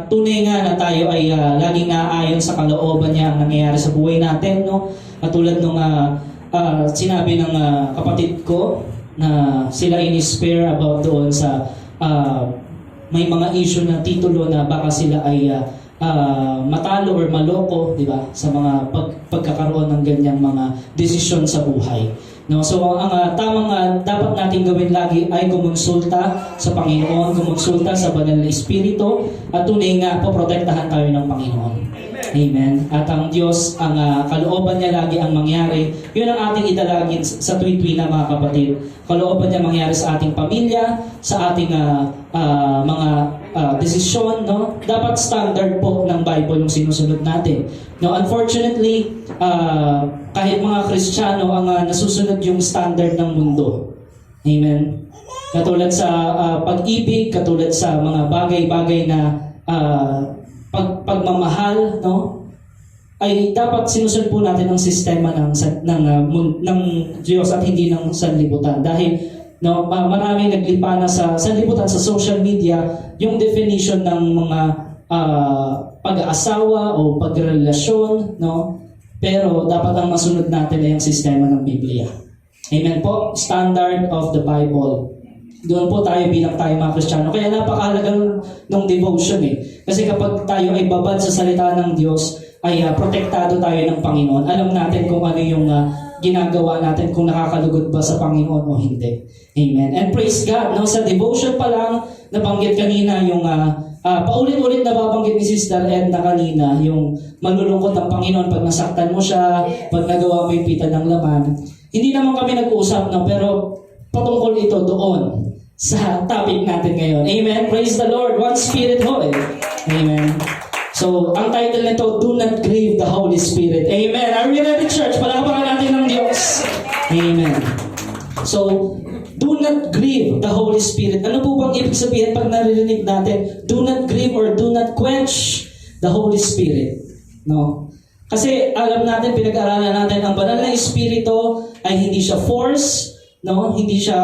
tunay nga na tayo ay laging naaayon sa kalooban niya ang nangyayari sa buhay natin, no? Katulad nung sinabi ng kapatid ko na sila in-spare about doon sa may mga issue na titulo na baka sila ay matalo or maloko, di ba? Sa mga pagkakaroon ng ganyang mga desisyon sa buhay. No, so ang tamang dapat nating gawin lagi ay kumonsulta sa Panginoon, kumonsulta sa Banal na Espiritu at tunay nga poprotektahan tayo ng Panginoon. Amen. At ang Diyos, ang kalooban niya lagi ang mangyari. Yun ang ating idalagin sa tuwi-tuwi na mga kapatid. Kalooban niya mangyari sa ating pamilya, sa ating mga desisyon, no? Dapat standard po ng Bible yung sinusunod natin. No, unfortunately, kahit mga Kristiyano ang nasusunod yung standard ng mundo. Amen. Katulad sa pag-ibig, katulad sa mga bagay-bagay na pagmamahal, no? Ay dapat sinusunod po natin ang sistema ng Diyos at hindi ng sanlibutan. Dahil no, marami naglipa na sa sanlibutan sa social media yung definition ng mga pag-aasawa o pagrelasyon, no? Pero dapat ang masunod natin ay ang sistema ng Biblia. Amen po. Standard of the Bible. Doon po tayo bilang tayo mga Kristiyano. Kaya napakahalagang ng devotion eh. Kasi kapag tayo ay babad sa salita ng Diyos, ay protektado tayo ng Panginoon. Alam natin kung ano yung ginagawa natin, kung nakakalugod ba sa Panginoon o hindi. Amen. And praise God. No, sa devotion pa lang, nabanggit kanina yung paulit-ulit na babanggit ni Sister Edna kanina, yung malulungkot ang Panginoon pag nasaktan mo siya, pag nagawa mo yung pita ng laman. Hindi naman kami nag-uusap, no, pero patungkol ito doon sa topic natin ngayon. Amen. Praise the Lord. One Spirit ho eh. Amen. So, ang title nito, Do Not Grieve the Holy Spirit. Amen. Are we ready, church? Palakpakan natin ng Diyos. Amen. So, do not grieve the Holy Spirit. Ano po bang ibig sabihin pag naririnig natin? Do not grieve or do not quench the Holy Spirit. No? Kasi alam natin, pinag-aralan natin, ang banal na Espiritu ay hindi siya force, no? Hindi siya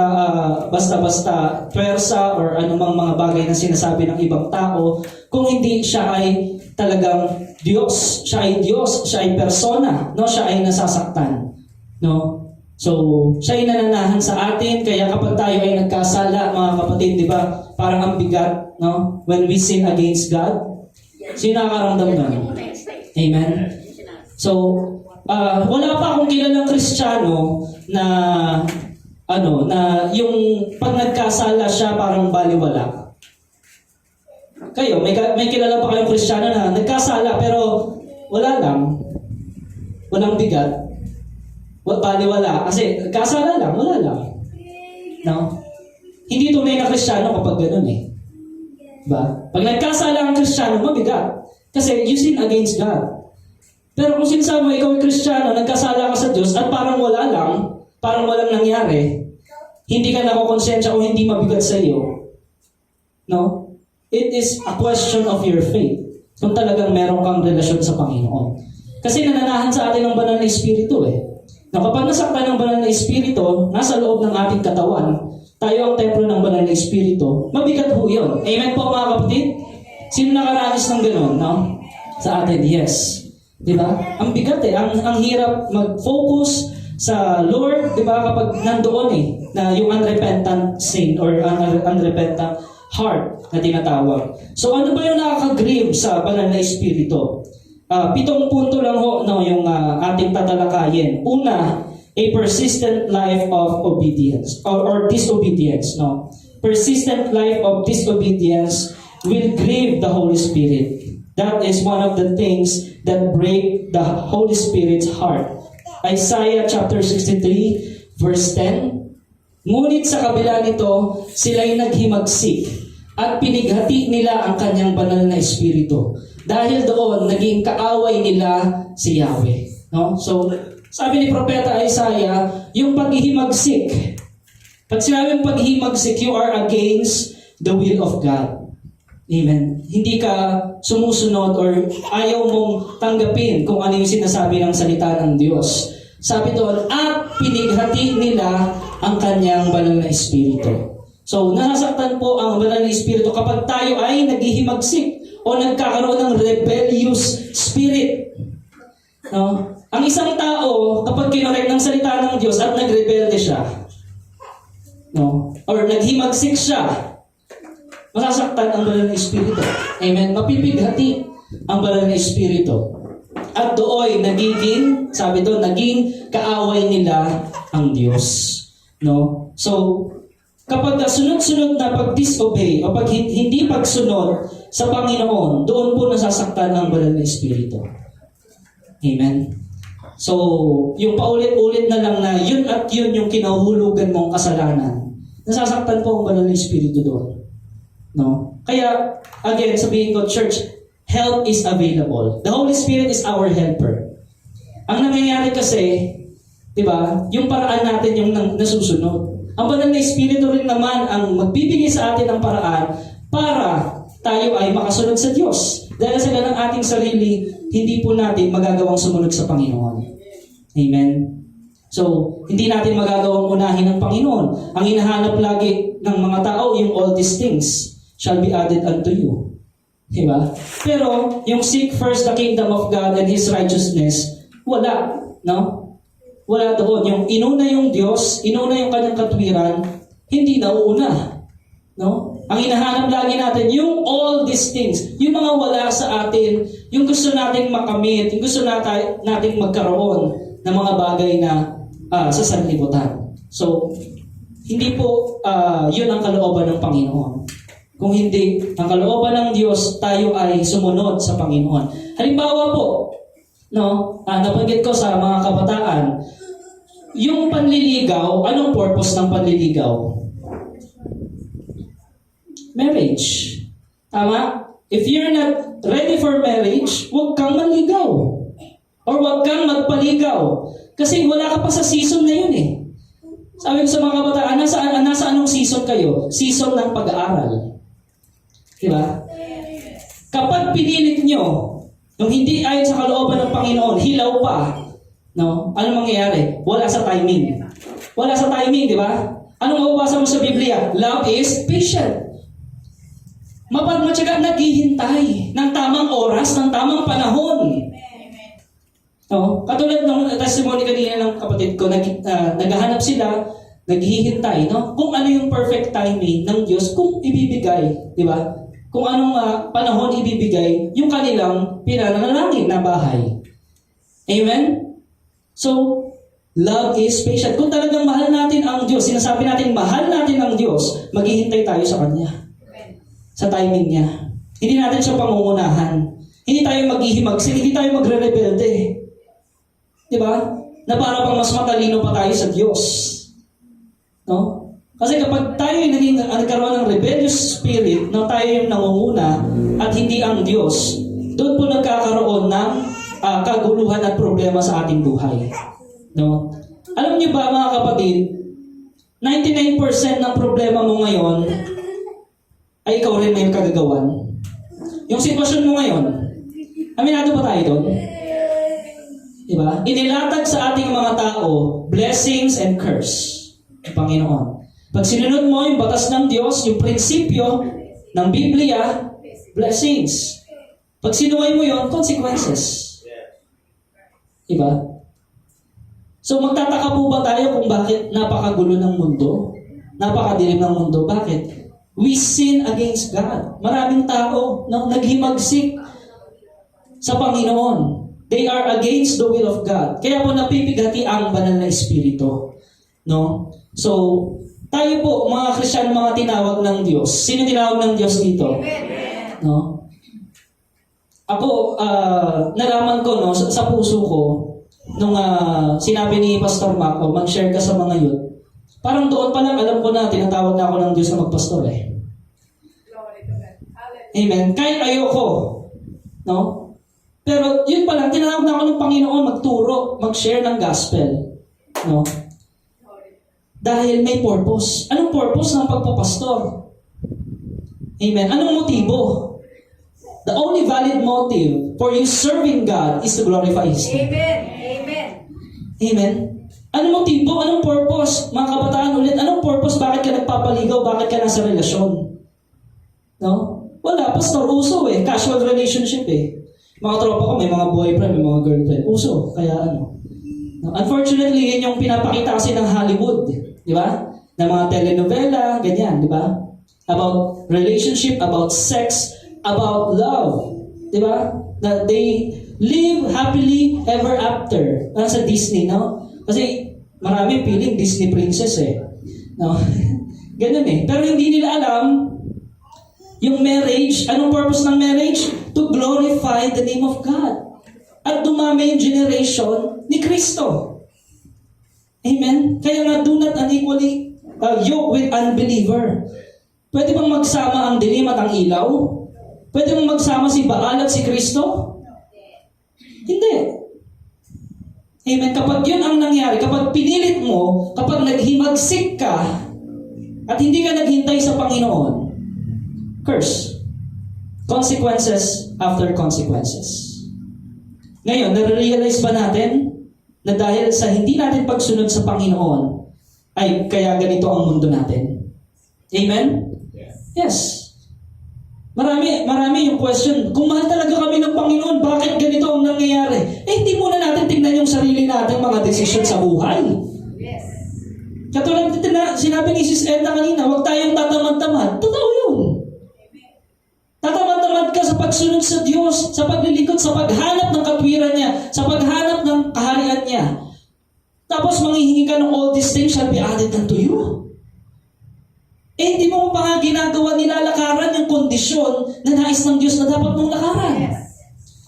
basta-basta pwersa or anumang mga bagay na sinasabi ng ibang tao. Kung hindi siya ay talagang Diyos, siya ay Diyos, siya ay persona, no? Siya ay nasasaktan, no? So, siya ay nananahan sa atin, kaya kapag tayo ay nagkasala, mga kapatid, di ba? Parang ang bigat, no? When we sin against God, sino nakakaramdam nun? Amen? So, wala pa akong kilalang Kristiyano na na yung pag nagkasala siya parang baliwala. Kayo, may kilala pa kayong Kristiyano na nagkasala pero wala lang. Walang bigat. Baliwala. Kasi nagkasala lang, wala lang. No? Hindi tunay na Kristiyano kapag ganun eh. Diba? Pag nagkasala ang Kristiyano, mabigat. Kasi you sin against God. Pero kung sinasabi mo, ikaw ay Kristiyano, nagkasala ka sa Diyos at parang wala lang, parang walang nangyari, hindi ka nakukonsensya o hindi mabigat sa iyo. No? It is a question of your faith. Kung talagang meron kang relasyon sa Panginoon. Kasi nananahan sa atin ang banal na Espiritu eh. Na kapag nasaktan ng banal na Espiritu, nasa loob ng ating katawan, tayo ang templo ng banal na Espiritu, mabigat po yun. Amen po mga kapatid? Sino nakaranas ng gano'n, no? Sa atin, yes. Diba? Ang bigat eh. Ang hirap mag-focus sa Lord, di ba, kapag nandoon eh, na yung unrepentant sin or unrepentant heart na tinatawag. So ano ba yung nakaka-grieve sa banal na Espiritu? 7 punto lang ho, no, yung ating tatalakayin. Una, a persistent life of obedience or disobedience. No? Persistent life of disobedience will grieve the Holy Spirit. That is one of the things that break the Holy Spirit's heart. Isaiah chapter 63 verse 10. Ngunit sa kabila nito, sila'y naghimagsik at pinighati nila ang kanyang banal na Espiritu. Dahil doon, naging kaaway nila si Yahweh. No? So, sabi ni Propeta Isaiah, yung paghihimagsik, pag sinabing paghihimagsik, you are against the will of God. Amen. Hindi ka sumusunod or ayaw mong tanggapin kung ano yung sinasabi ng salita ng Diyos. Sabi doon, at pinighati nila ang kanyang banal na Espiritu. So, nasasaktan po ang banal na Espiritu kapag tayo ay naghihimagsik o o nagkakaroon ng rebellious spirit. No? Ang isang tao, kapag kinorek ng salita ng Diyos at nagrebelde siya, no? Or naghimagsik siya, masasaktan ang banal na espiritu. Amen? Mapipighati ang banal na espiritu. At doon, nagiging, sabi doon, naging kaaway nila ang Diyos. No? So, kapag sunod-sunod na pag-disobey o pag hindi pagsunod sa Panginoon, doon po nasasaktan ang banal na espiritu. Amen? So, yung paulit-ulit na lang na yun at yun yung kinahulugan mong kasalanan, nasasaktan po ang banal na espiritu doon. No? Kaya, again, sabihin ko, church, help is available. The Holy Spirit is our helper. Ang nangyayari kasi, di ba, yung paraan natin yung nasusunod. Ang banal na espiritu rin naman ang magbibigay sa atin ng paraan para tayo ay makasunod sa Diyos. Dahil sa ganang ating sarili, hindi po natin magagawang sumunod sa Panginoon. Amen? So, hindi natin magagawang unahin ng Panginoon. Ang hinahanap lagi ng mga tao, yung all these things shall be added unto you. Diba? Pero, yung seek first the kingdom of God and His righteousness, wala. No? Wala doon. Yung inuna yung Diyos, inuna yung kanyang katwiran, hindi nauuna. No? Ang hinahanap lagi natin, yung all these things, yung mga wala sa atin, yung gusto nating makamit, yung gusto nating magkaroon ng mga bagay na sa sanlibutan. So, hindi po yun ang kalooban ng Panginoon. Kung hindi, ang kalooban ng Diyos, tayo ay sumunod sa Panginoon. Halimbawa po, no, nabanggit ko sa mga kabataan, yung panliligaw, anong purpose ng panliligaw? Marriage. Tama? If you're not ready for marriage, huwag kang manligaw. Or huwag kang magpaligaw. Kasi wala ka pa sa season na yun eh. Sabi ko sa mga kabataan, nasa anong season kayo? Season ng pag-aaral. Diba? Kapag pinilit nyo, nung hindi ayon sa kalooban ng Panginoon, hilaw pa, no? Ano mangyayari? Wala sa timing. Wala sa timing, di ba? Anong mababasa mo sa Biblia? Love is patient. Mapagmatyaga, naghihintay ng tamang oras, ng tamang panahon. No? Katulad ng testimony kanina ng kapatid ko, naghahanap sila, naghihintay, no? Kung ano yung perfect timing ng Diyos, kung ibibigay, di ba? Kung anong panahon ibibigay, yung kanilang pinananalangin na bahay. Amen? So, love is patient. Kung talagang mahal natin ang Diyos, sinasabi natin mahal natin ang Diyos, maghihintay tayo sa Kanya. Sa timing niya. Hindi natin siya pangungunahan. Hindi tayo maghihimagsik, hindi tayo magre-rebelde. Di ba? Na para pang mas matalino pa tayo sa Diyos. No? Kasi kapag tayo nagkaroon ng rebellious spirit, na tayo yung nangunguna at hindi ang Diyos, doon po nagkakaroon ng kaguluhan at problema sa ating buhay. No? Alam niyo ba mga kapatid, 99% ng problema mo ngayon ay ikaw rin may kagagawan. Yung sitwasyon mo ngayon, aminado ba tayo doon? Diba? Inilatag sa ating mga tao, blessings and curse. Ang Panginoon. Pag sinunod mo yung batas ng Diyos, yung prinsipyo ng Biblia, blessings. Pag sinuway mo yun, consequences. Diba? So magtataka po ba tayo kung bakit napakagulo ng mundo? Napakadilim ng mundo. Bakit? We sin against God. Maraming tao na naghimagsik sa Panginoon. They are against the will of God. Kaya po napipighati ang banal na espiritu. No? So, tayo po, mga Kristiyano, mga tinawag ng Diyos. Sino tinawag ng Diyos dito? No? Ako, nalaman ko no, sa puso ko, nung sinabi ni Pastor Mac, mag-share ka sa mga youth, parang doon pa lang alam ko na tinatawag na ako ng Diyos na magpastor eh. Amen. Kahit ayoko. No? Pero yun pa lang, tinatawag na ako ng Panginoon magturo, mag-share ng gospel. No? Dahil may purpose. Anong purpose ng pagpapastor? Amen. Anong motibo? The only valid motive for you serving God is to glorify His name. Amen. Amen. Amen. Anong motibo? Anong purpose? Mga kabataan ulit, anong purpose? Bakit ka nagpapaligaw? Bakit ka nasa relasyon? No? Wala, pastor, uso eh. Casual relationship eh. Mga tropa ko, may mga boyfriend, may mga girlfriend. Uso, kaya ano. Unfortunately, yun yung pinapakita kasi ng Hollywood. Di ba? Ng mga telenovela, ganyan, di ba? About relationship, about sex, about love. Di ba? Na they live happily ever after. Sa Disney, no? Kasi marami feeling Disney princess eh. No? Ganun eh. Pero hindi nila alam yung marriage, anong purpose ng marriage? To glorify the name of God. At dumami yung generation ni Kristo. Amen? Kaya nga, do not unequally yoke with unbeliever. Pwede bang magsama ang dilim at ang ilaw? Pwede bang magsama si Baal at si Kristo? Hindi. Amen? Kapag yun ang nangyari, kapag pinilit mo, kapag naghimagsik ka, at hindi ka naghintay sa Panginoon, curse. Consequences after consequences. Ngayon, nare-realize ba natin na dahil sa hindi natin pagsunod sa Panginoon, ay kaya ganito ang mundo natin? Amen? Yes. Marami yung question, kung mahal talaga kami ng Panginoon, bakit ganito ang nangyayari? Hindi muna natin tingnan yung sarili natin mga desisyon sa buhay. Katulad sinabi ni Sis Edna kanina, huwag tayong tatamad-tamad. Totoo yun. Tatamad-tamad ka sa pagsunod sa Diyos, sa paglilingkod, sa paghanap ng katwiran niya, sa paghanap ng kaharian niya. Tapos manghihingi ka ng all these things shall be added unto you. Hindi mo pa nga ginagawa, nilalakaran yung kondisyon na nais ng Diyos na dapat mong lakaran.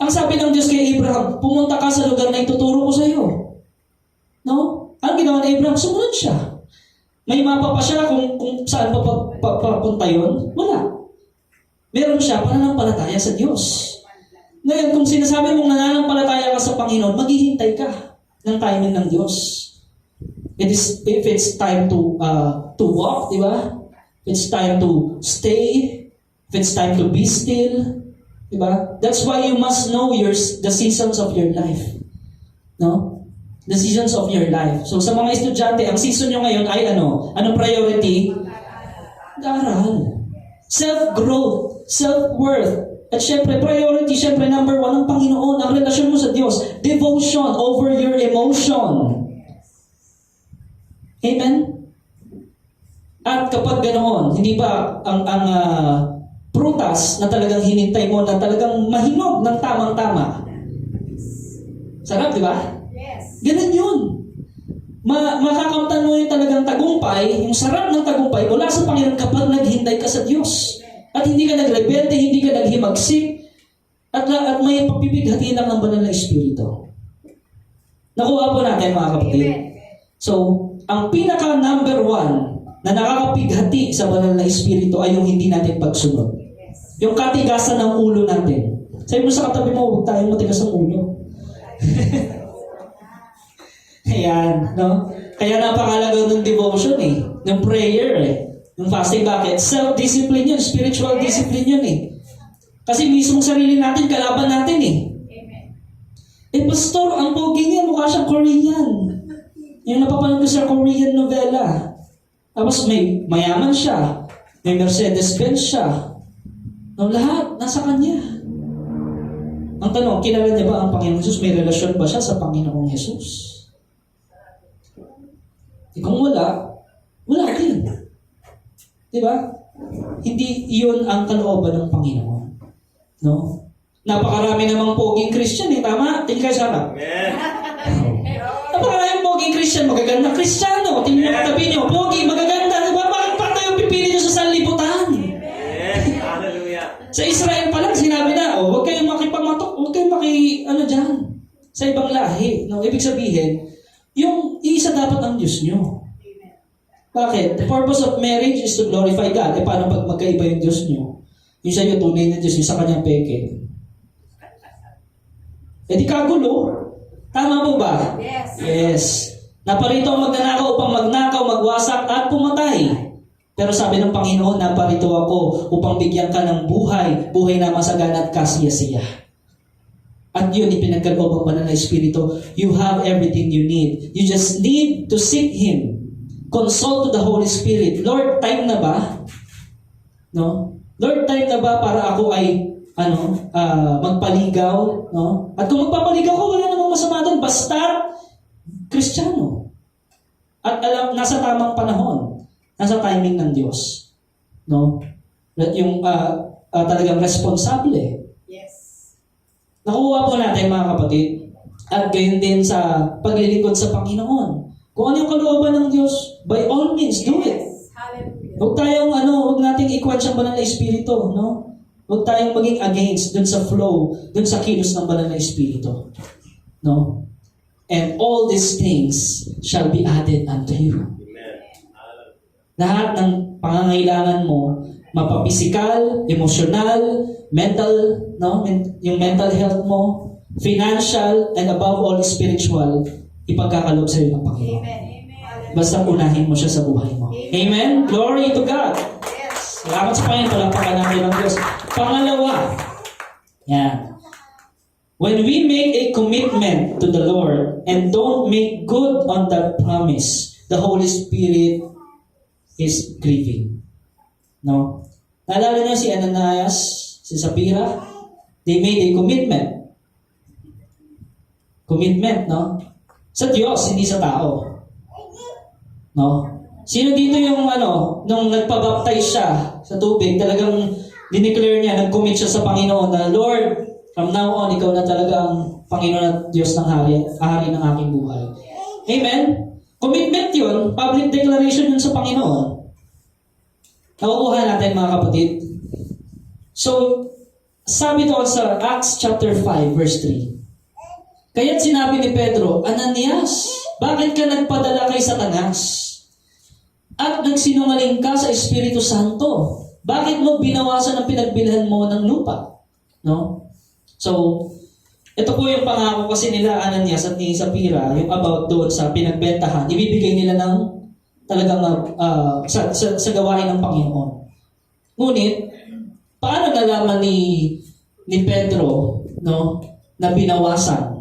Ang sabi ng Diyos kay Abraham, pumunta ka sa lugar na ituturo ko sa iyo. No? Ang ginawa ni Abraham, sumunod siya. May mapa pa siya kung saan papunta yun? Wala. Meron siya pananampalataya sa Diyos. Ngayon, kung sinasabi mong nananampalataya ka sa Panginoon, maghihintay ka ng timing ng Diyos. If it's time to walk, di ba? If it's time to stay, if it's time to be still, di ba? That's why you must know the seasons of your life. No? The seasons of your life. So sa mga estudyante, ang season nyo ngayon ay ano? Anong priority? Aral. Self-growth, self-worth. At syempre, priority, syempre, number 1, ang Panginoon, ang relasyon mo sa Diyos. Devotion over your emotion. Amen? At kapag ganoon, hindi ba ang prutas na talagang hinintay mo, na talagang mahinog ng tamang-tama? Sarap, di ba? Yes. Ganun yun. Makakamtan mo yung talagang tagumpay, yung sarap ng tagumpay mula sa Panginoon kapag naghintay ka sa Diyos. At hindi ka nagrebelde, hindi ka naghimagsik, at may pagbibighati lang ng banal na Espiritu. Nakuha po natin mga kapatid. So, ang pinaka number 1 na nakakapighati sa banal na Espiritu ay yung hindi natin pagsunod. Yung katigasan ng ulo natin. Sabi mo sa katabi mo, huwag tayong matigas ng ulo. Ayan, no? Kaya napakalaga ng devotion eh, ng prayer eh, ng fasting. Bakit? Self-discipline yun, spiritual discipline yun eh. Kasi mismong sarili natin, kalaban natin eh. Pastor, ang pogi niya, mukha siyang Korean. Yung napapanood ko sa Korean novela. Tapos may mayaman siya, may Mercedes-Benz siya. No, lahat, nasa kanya. Ang tanong, kilala niya ba ang Panginoong Jesus? May relasyon ba siya sa Panginoong Jesus? Kung wala din. Diba? Hindi iyon ang kalooban ng Panginoon. No? Napakarami namang poging Christian eh. Tama? Tingin kayo sa harap. Napakaraming poging Christian. Magaganda Kristiyano. Tingin nyo katabi nyo. Pogi, magaganda. Diba? Bakit pa tayo pipili nyo sa sanlibutan? Sa Israel pa lang, sinabi na, huwag kayong makipamatok. Huwag kayong dyan. Sa ibang lahi. No? Ibig sabihin, yung isa dapat ang Diyos nyo. Bakit? The purpose of marriage is to glorify God. Paano pag magkaiba yung Diyos nyo? Yung sa iyo, tunay na Diyos, yung sa kanyang peke. Di kagulo. Tama po ba? Yes. Naparito ang magnanakaw upang magnakaw, magwasak at pumatay. Pero sabi ng Panginoon, naparito ako upang bigyan ka ng buhay, buhay na masagana at kasiyasiya. At yun, ipinagkaloob ang banal na Espiritu. You have everything you need. You just need to seek Him. Consult to the Holy Spirit. Lord, time na ba? No? Lord, time na ba para ako ay magpaligaw, no? At kung magpapaligaw ko, wala namang masama doon, basta Kristiyano. At alam, nasa tamang panahon, nasa timing ng Diyos, no? Yung talagang responsable. Yes. Nakuha po natin, mga kapatid, at gayon din sa paglilingkod sa Panginoon. Kung ano yung kalooban ng Diyos, by all means, do it. Hallelujah. Huwag nating ikwan siyang banal na espiritu, no? Huwag tayong maging against dun sa flow, dun sa kilos ng banal na espiritu. No? And all these things shall be added unto you. Amen. Lahat ng pangangailangan mo, mapapisikal, emosyonal, mental, no? Yung mental health mo, financial, and above all spiritual, ipagkakalob sa iyo ng Panginoon. Amen. Amen. Basta unahin mo siya sa buhay mo. Amen? Glory to God! Yes. Salamat sa Panginoon, palapakan natin ng Diyos. Pangalawa, yan. When we make a commitment to the Lord and don't make good on that promise, the Holy Spirit is grieving. No? Naalala niyo si Ananias, si Sapphira? They made a commitment. Commitment, no? Sa Diyos, hindi sa tao. No? Sino dito yung nung nagpabaptize siya sa tubig, talagang dineclare niya, nag-commit siya sa Panginoon na, Lord, from now on, ikaw na talaga ang Panginoon at Diyos ng hari ng aking buhay. Amen? Commitment yun, public declaration yun sa Panginoon. Nakukuha natin, mga kapatid. So, sabi doon sa Acts chapter 5, verse 3. Kaya't sinabi ni Pedro, Ananias, bakit ka nagpadala kay Satanas? At nagsinungaling ka sa Espiritu Santo? Bakit mo binawasan ang pinagbilhan mo ng lupa? No? So, ito po yung pangako kasi nila Ananias at ni Sapphira, yung about doon sa pinagbentahan, ibibigay nila ng talagang sa gawain ng Panginoon. Ngunit, paano nalaman ni Pedro, no, na binawasan?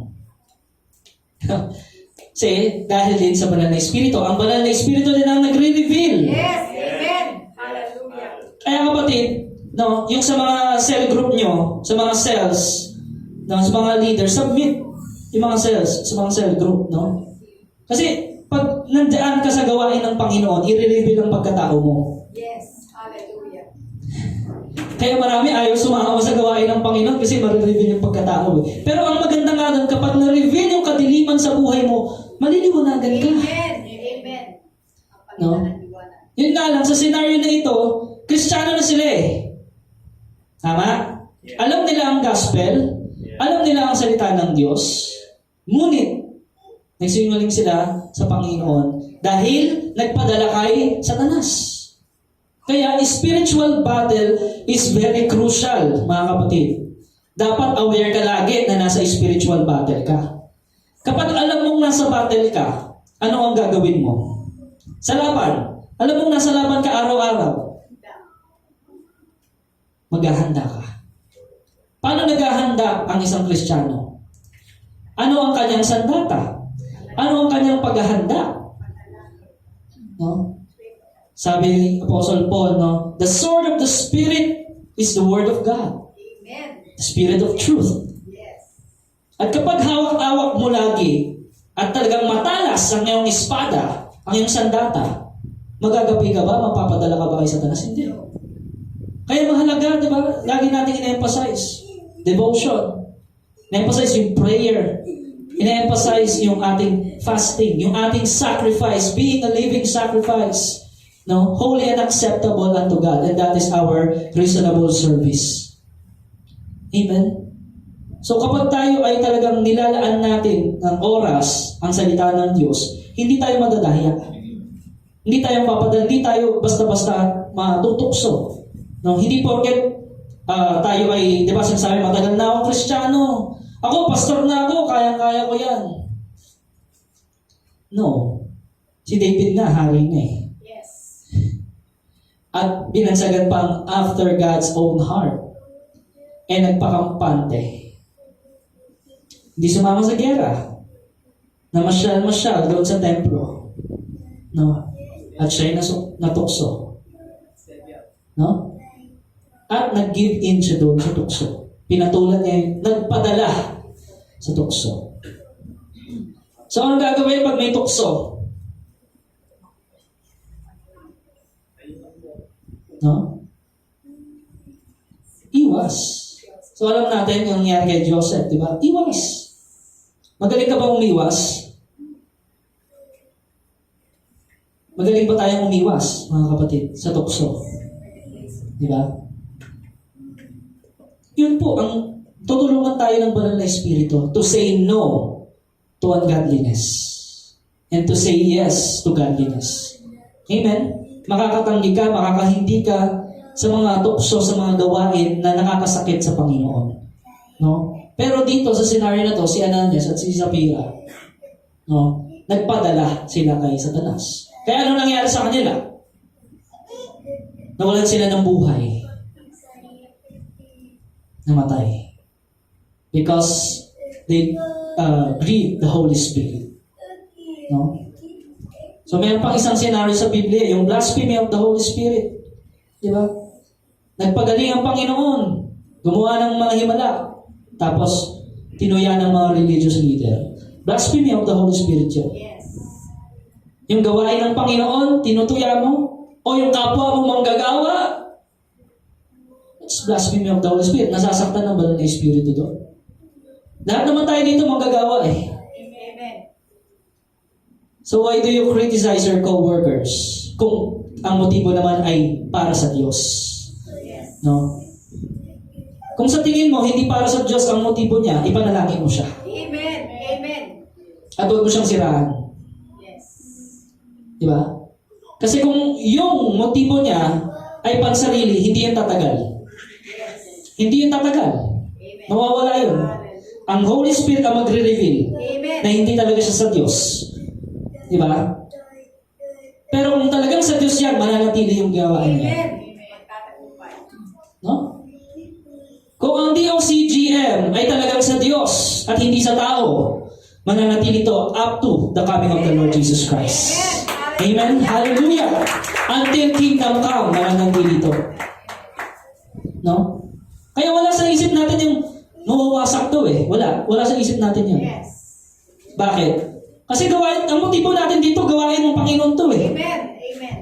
Kasi dahil din sa banal na espiritu, ang banal na espiritu din ang nagre-reveal. Yes. Amen. Hallelujah. Kaya kapatid, no, yung sa mga cell group nyo, sa mga cells, no, sa mga leaders, submit yung mga cells sa mga cell group, no? Kasi pag nandiyan ka sa gawain ng Panginoon, i-reveal ang pagkatao mo. Yes. Hallelujah. Kaya marami ayaw sumama sa gawain ng Panginoon kasi ma-reveal yung pagkatao. Pero ang maganda nga doon, kapag na-reveal yung kadiliman sa buhay mo, maliliwanagan ka. Amen. Amen. Ang No? paliwanag ng liwanag. Yun nga lang, sa scenario na ito, Kristiyano na sila eh. Tama? Alam nila ang gospel, alam nila ang salita ng Diyos, ngunit, nagsinungaling sila sa Panginoon dahil nagpadala kay Satanas. Kaya, spiritual battle is very crucial, mga kapatid. Dapat aware ka lagi na nasa spiritual battle ka. Kapag alam mong nasa battle ka, ano ang gagawin mo? Sa laban. Alam mong nasa laban ka araw-araw. Maghahanda ka. Paano naghahanda ang isang Kristiyano? Ano ang kanyang sandata? Ano ang kanyang paghahanda? No? Sabi ni Apostle Paul, no? The sword of the Spirit is the Word of God. Amen. The Spirit of truth. Yes. At kapag hawak-hawak mo lagi at talagang matalas ang iyong espada, ang iyong sandata, magagapi ka ba? Mapapadala ka ba kay Satanas? Hindi. Kaya mahalaga, di ba? Lagi natin ina-emphasize. Devotion. Ina-emphasize yung prayer. Ina-emphasize yung ating fasting, yung ating sacrifice, being a living sacrifice. No? Holy and acceptable unto God. And that is our reasonable service. Amen? So kapag tayo ay talagang nilalaan natin ng oras ang salita ng Diyos, hindi tayo madadaya. Hindi tayo papadala, hindi tayo basta-basta matutukso. No? Hindi porket tayo ay, di ba sinasabi, matagal na akong Kristiyano. Ako, pastor na ako, kayang-kaya ko yan. No. Si David nga, hari na eh. Yes. At binansagan pang after God's own heart. Eh nagpakampante. Hindi sumama sa gera. Namasyal-masyal doon sa templo. No? At siya'y natukso. No? At nag-give in siya doon sa tukso. Pinatulan niya yun. Nagpadala sa tukso. So, anong gagawin pag may tukso? No? Iwas. So, alam natin yung nangyari kay Joseph, di ba? Iwas. Magaling ka ba umiwas? Magaling ba tayong umiwas, mga kapatid, sa tukso? Di ba? Yun po, ang tutulungan tayo ng banal na espiritu to say no to ungodliness and to say yes to godliness. Amen? Makakatanggi ka, makakahindi ka sa mga tukso, sa mga gawain na nakakasakit sa Panginoon. No? Pero dito sa scenario na to, si Ananias at si Sapphira, no, nagpadala sila kay Satanas. Kaya ano nangyari sa kanila? Nawalan sila ng buhay. Namatay. Because they grieved the Holy Spirit. No? So, mayroon pang isang senaryo sa Biblia, yung blasphemy of the Holy Spirit. Di ba? Nagpagaling ang Panginoon. Gumawa ng mga himala. Tapos, tinuya ng mga religious leader. Blasphemy of the Holy Spirit yun. Yes. Yung gawain ng Panginoon, tinutuya mo, o yung kapwa mo manggagawa, it's blasphemy of the Holy Spirit. Nasasaktan ng banal na Espiritu doon. Lahat naman tayo dito manggagawa eh. Amen. So why do you criticize your co-workers kung ang motibo naman ay para sa Diyos? Yes. No? Kung sa tingin mo, hindi para sa Diyos ang motibo niya, ipanalangin mo siya. Amen. Amen. At huwag mo siyang siraan. Yes. Di ba? Kasi kung yung motibo niya ay pansarili, hindi yan tatagal. Hindi yan tatagal. Amen. Mawawala yun. Ang Holy Spirit ang magre-reveal Amen. na hindi talaga siya sa Diyos. Di ba? Pero kung talagang sa Diyos yan, mananatili yung gawain niya. Amen. Magtatagumpay. No? Kung ang DOCGM ay talagang sa Diyos at hindi sa tao, mananatili ito up to the coming of the Lord Jesus Christ. Amen? Hallelujah! Until kingdom come, mananatili ito. No? Kaya wala sa isip natin yung mawawasak to eh. Wala. Wala sa isip natin yun. Yes. Bakit? Kasi gawain, ang motibo natin dito, gawain ng Panginoon to eh. Amen. Amen.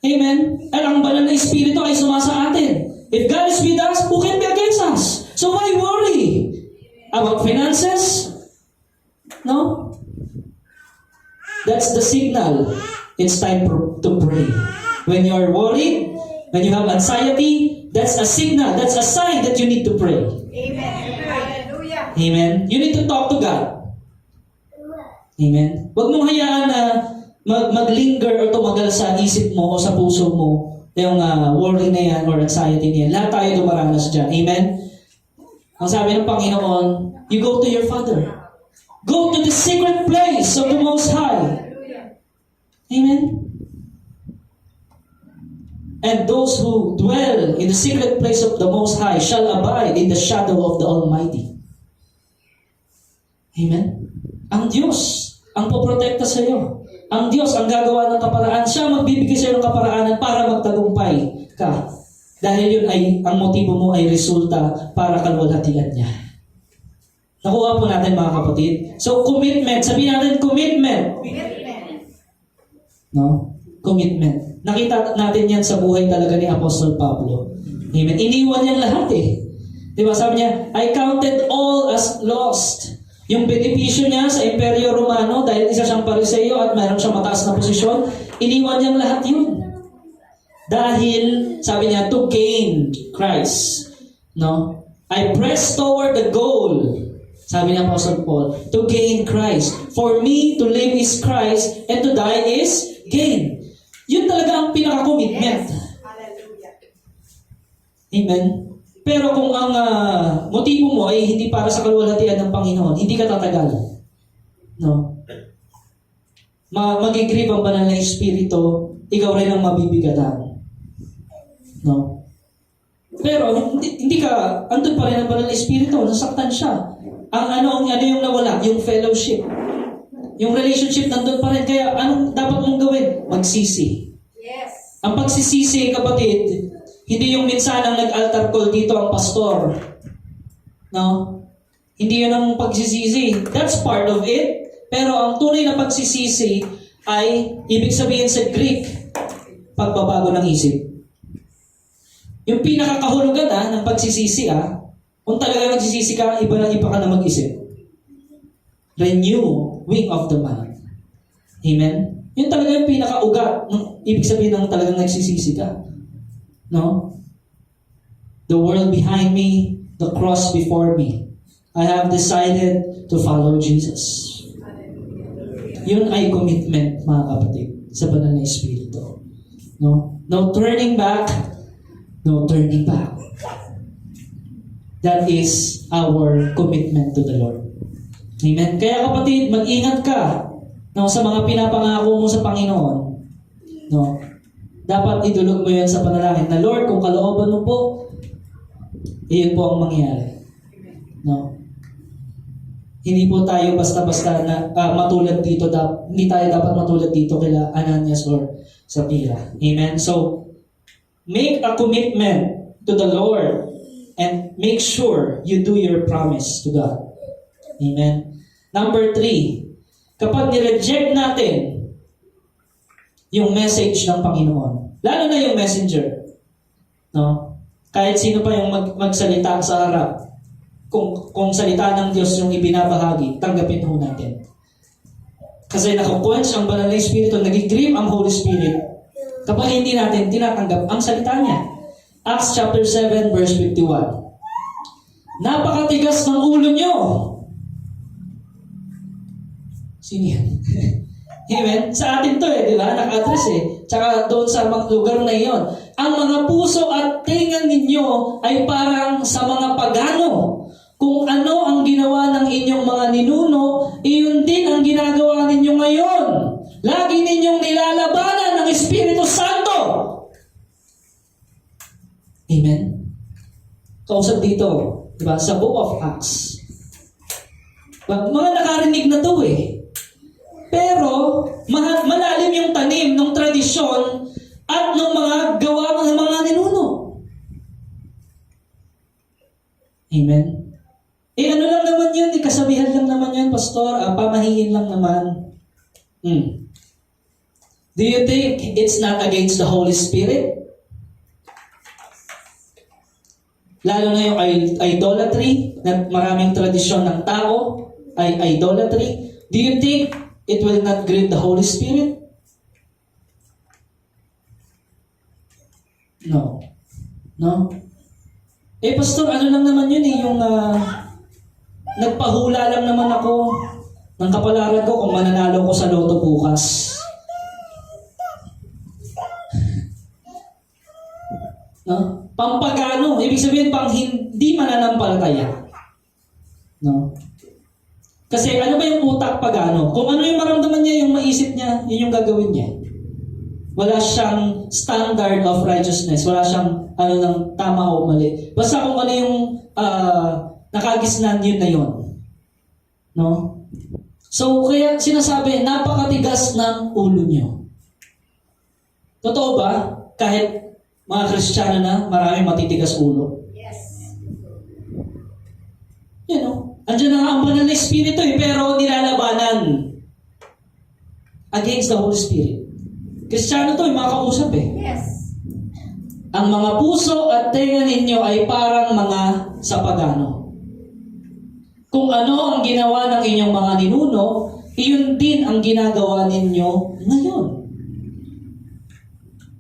Amen? At ang banal na Espiritu ay sumasa atin. If God is with us, who can be against us? So why worry about finances? No? That's the signal. It's time to pray. When you are worried, when you have anxiety, that's a signal, that's a sign that you need to pray. Amen. Hallelujah. Amen? You need to talk to God. Amen? Huwag mong hayaan na maglinger o tumagal sa isip mo o sa puso mo yung worry na yan or anxiety na yan. Lahat tayo dumaranas dyan. Amen? Ang sabi ng Panginoon, you go to your Father. Go to the secret place of the Most High. Hallelujah. Amen? And those who dwell in the secret place of the Most High shall abide in the shadow of the Almighty. Amen? Ang Diyos ang poprotekta sa iyo. Ang Diyos ang gagawa ng kaparaan. Siya magbibigay sa iyo ng kaparaanan para magtagumpay ka. Dahil yun ay, ang motibo mo ay resulta para kalwalhatian niya. Nakuha po natin mga kapatid. So, commitment. Sabihin natin, commitment. Commitment. No? Commitment. Nakita natin yan sa buhay talaga ni Apostol Pablo. Amen. Iniwan niyang lahat eh. Diba? Sabi niya, I counted all as lost. Yung benepisyo niya sa Imperyo Romano, dahil isa siyang Pariseo at mayroon siyang mataas na posisyon, iniwan niyang lahat yun. Dahil, sabi niya, to gain Christ. No? I press toward the goal. Sabi niya Apostle Paul, to gain Christ. For me, to live is Christ, and to die is gain. Yun talaga ang pinaka-commitment. Hallelujah. Amen? Pero kung ang motibo mo ay hindi para sa kalwalhatian ng Panginoon, hindi ka tatagal. No? Mag-grieve ang banal na Espiritu, ikaw rin ang mabibigatan. No? Pero hindi ka, andun pa rin ang banal na Espiritu, nasaktan siya. Ano yung nawala? Yung fellowship. Yung relationship nandun pa rin. Kaya anong dapat mong gawin? Magsisi. Yes. Ang pagsisisi, kapatid, Hindi yung minsan ang nag-altar call dito ang pastor. No? Hindi yun ang pagsisisi. That's part of it. Pero ang tunay na pagsisisi ay, ibig sabihin sa Greek, pagbabago ng isip. Yung pinakakahulugan ng pagsisisi kung talaga nagsisisi ka, iba na iba ka na mag-isip. Renewing of the mind. Amen? Yun talaga yung pinakaugat. Ibig sabihin ng talagang nagsisisi ka. No? The world behind me, the cross before me. I have decided to follow Jesus. Yun ay commitment, mga kapatid, sa banal na Espiritu. No? No turning back. No turning back. That is our commitment to the Lord. Amen? Kaya kapatid, mag-ingat ka sa mga pinapangako mo sa Panginoon. No? Dapat idulog mo yan sa panalangin na, Lord, kung kalooban mo po, iyon po ang mangyayari. No? Hindi po tayo basta-basta na matulad dito. Hindi tayo dapat matulad dito kila Ananias or Sapphira. Amen? So, make a commitment to the Lord and make sure you do your promise to God. Amen? Number 3, kapag nireject natin yung message ng Panginoon, lalo na yung messenger, no? Kahit sino pa yung magsalita sa harap, kung salita ng Diyos yung ibinabahagi, tanggapin ho natin. Kasi nakuquench ang banal na Espiritu, nag-grieve ang Holy Spirit kapag hindi natin tinatanggap ang salita niya. Acts chapter 7 verse 51. Napakatigas ng ulo nyo. Sino yan? Amen? Sa atin to di ba? Naka-address Tsaka doon sa mga lugar na iyon. Ang mga puso at tinga ninyo ay parang sa mga pagano. Kung ano ang ginawa ng inyong mga ninuno, iyon din ang ginagawa ninyo ngayon. Lagi ninyong nilalabanan ng Espiritu Santo. Amen? Kausap dito, di ba? Sa Book of Acts. Mga nakarinig na to Pero, malalim yung tanim ng tradisyon at ng mga gawa ng mga ninuno. Amen? Ano lang naman yun? Kasabihan lang naman yun, Pastor. Pamahiin lang naman. Do you think it's not against the Holy Spirit? Lalo na yung idolatry, na maraming tradisyon ng tao ay idolatry. Do you think it will not grieve the Holy Spirit? No. No? Pastor, ano lang naman yun yung nagpahula lang naman ako ng kapalaran ko kung mananalo ko sa loto bukas. No? Pampagano, ibig sabihin pang hindi mananampalataya. No? Kasi ano ba yung utak pagano? Kung ano yung maramdaman niya, yung maisip niya, yun yung gagawin niya. Wala siyang standard of righteousness. Wala siyang ng tama o mali. Basta kung ano yung nakagisnan, yun na yun. No? So, kaya sinasabi, napakatigas ng ulo niyo. Totoo ba? Kahit mga Kristiyano na, maraming matitigas ulo. Yes. Andiyan na ang banal na Espiritu pero nilalabanan against the Holy Spirit. Kristiyano to, mga kausap Yes. Ang mga puso at tenga ninyo ay parang mga sapagano. Kung ano ang ginawa ng inyong mga ninuno, iyon din ang ginagawa ninyo ngayon.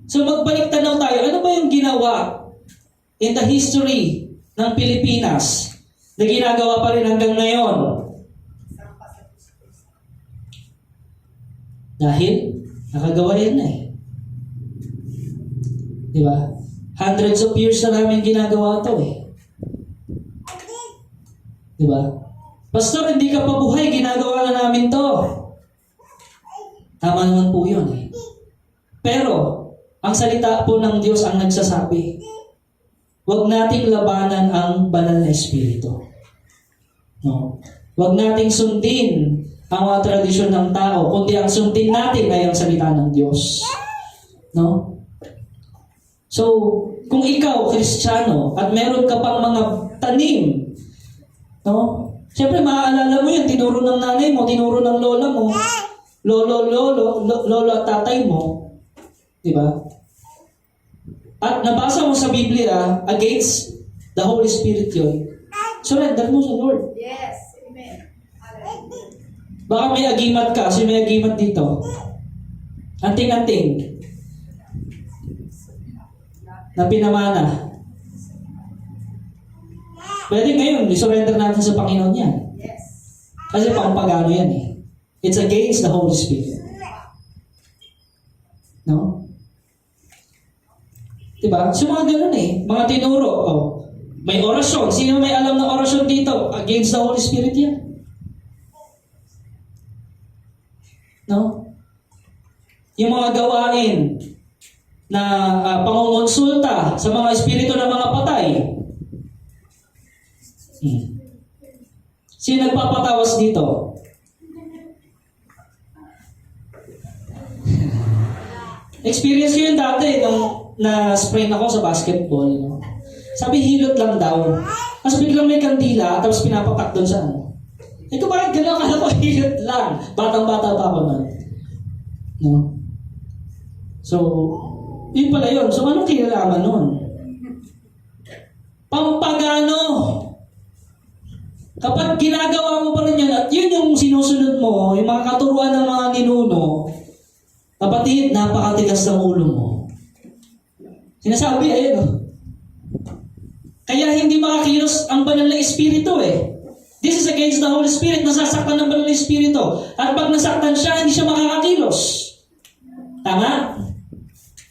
So magbalik tanaw tayo, ano ba yung ginawa in the history ng Pilipinas na ginagawa pa rin hanggang ngayon? Dahil nakagawa yan na Di ba? Hundreds of years na namin ginagawa ito Di ba? Pastor, hindi ka pa buhay, ginagawa na namin to. Tama naman po yun Pero, ang salita po ng Diyos ang nagsasabi, huwag nating labanan ang banal na Espiritu. No? Huwag nating sundin ang mga tradisyon ng tao, kundi ang sundin natin ay ang salita ng Diyos. No? So, kung ikaw, Kristiyano, at meron ka pang mga tanim, no? Siyempre, maaalala mo yun, tinuro ng nanay mo, tinuro ng lola mo, lolo at tatay mo, di ba? At nabasa mo sa Biblia, against the Holy Spirit yun, surrender mo sa Lord. Yes. Amen. Hallelujah. Baka may agimat ka, kasi may agimat dito. Anting-anting. Na pinamana. Pwede ngayon, isurrender natin sa Panginoon yan. Yes. Kasi pangpagano yan eh. It's against the Holy Spirit. No? Diba? So mga ganun eh. Mga tinuro. Oh. May orasyon. Sino may alam na orasyon dito? Against the Holy Spirit yan. No? Yung mga gawain na pangungonsulta sa mga espiritu ng mga patay. Sino nagpapatawas dito? Experience ko yun dati nung na-sprain ako sa basketball. No? Sabi, hilot lang daw. Tapos biglang may kandila, tapos pinapapak doon sa ano. Ito bakit gano'n? Akala ko hilot lang. Batang-bata pa ako nun. No? So, yun pala yun. So, anong kinalaman nun? Pampagano. Kapag ginagawa mo pa rin yan, at yun yung sinusunod mo, yung mga katuruan ng mga ninuno, kapatid, napakatigas ng ulo mo. Sinasabi, ayun. Kaya hindi makakilos ang banal na espiritu eh. This is against the Holy Spirit. Nasasaktan ng banal na espiritu. At pag nasaktan siya, hindi siya makakakilos. Tama?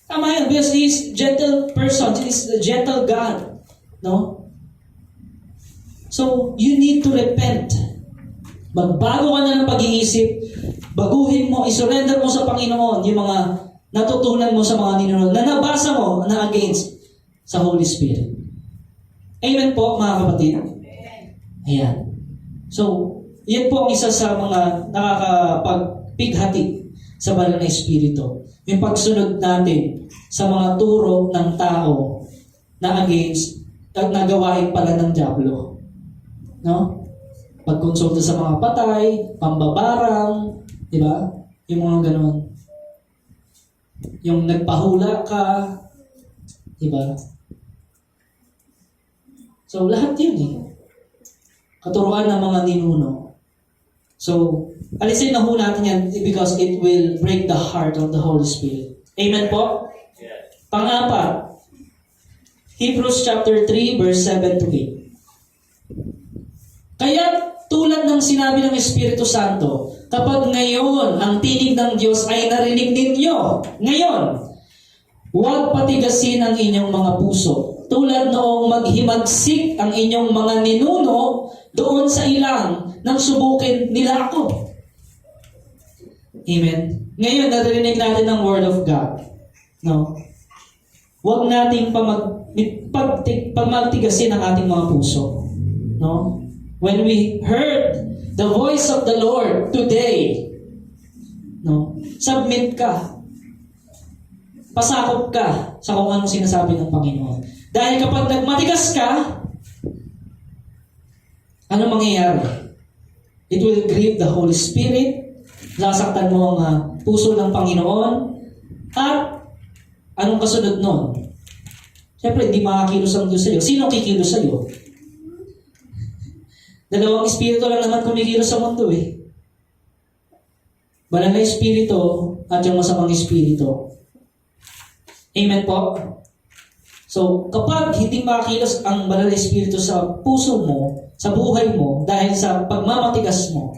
Tama yun. Because he is gentle person. He is a gentle God. No? So, you need to repent. Magbago ka na ng pag-iisip, baguhin mo, isurrender mo sa Panginoon yung mga natutunan mo sa mga ninunod na nabasa mo na against sa Holy Spirit. Amen po, mga kapatid. Ayan. So, yan po ang isa sa mga nakakapagpighati sa banal na Espiritu. Yung pagsunod natin sa mga turo ng tao na against at nagawain pala ng dyablo. No? Pagkonsulta sa mga patay, pambabarang, di ba? Yung mga ganon. Yung nagpahula ka, di ba? So, lahat yun eh. Katuruan ng mga ninuno. So, alisin na ho natin yan because it will break the heart of the Holy Spirit. Amen po? Yes. Pang-apat, Hebrews chapter 3, verse 7 to 8. Kaya tulad ng sinabi ng Espiritu Santo, kapag ngayon ang tinig ng Diyos ay narinig ninyo, ngayon, huwag patigasin ang inyong mga puso. Tulad noong maghimagsik ang inyong mga ninuno doon sa ilang nang subukin nila ako. Amen. Ngayon, narinig natin ang Word of God. No? Huwag nating pagmagtigasin ang ating mga puso. No? When we heard the voice of the Lord today, no, submit ka. Pasakop ka sa kung anong sinasabi ng Panginoon. Dahil kapag nagmatigas ka, ano mangyayari? It will grieve the Holy Spirit, sasaktan mo ang puso ng Panginoon, at anong kasunod nun? Siyempre, hindi makakilos ang Diyos sa iyo. Sino kikilos sa iyo? Dalawang espiritu lang naman kumikilos sa mundo eh. Banal na espiritu at yung masamang espiritu. Amen po? So, kapag hindi makakilos ang banal na espiritu sa puso mo, sa buhay mo, dahil sa pagmamatigas mo,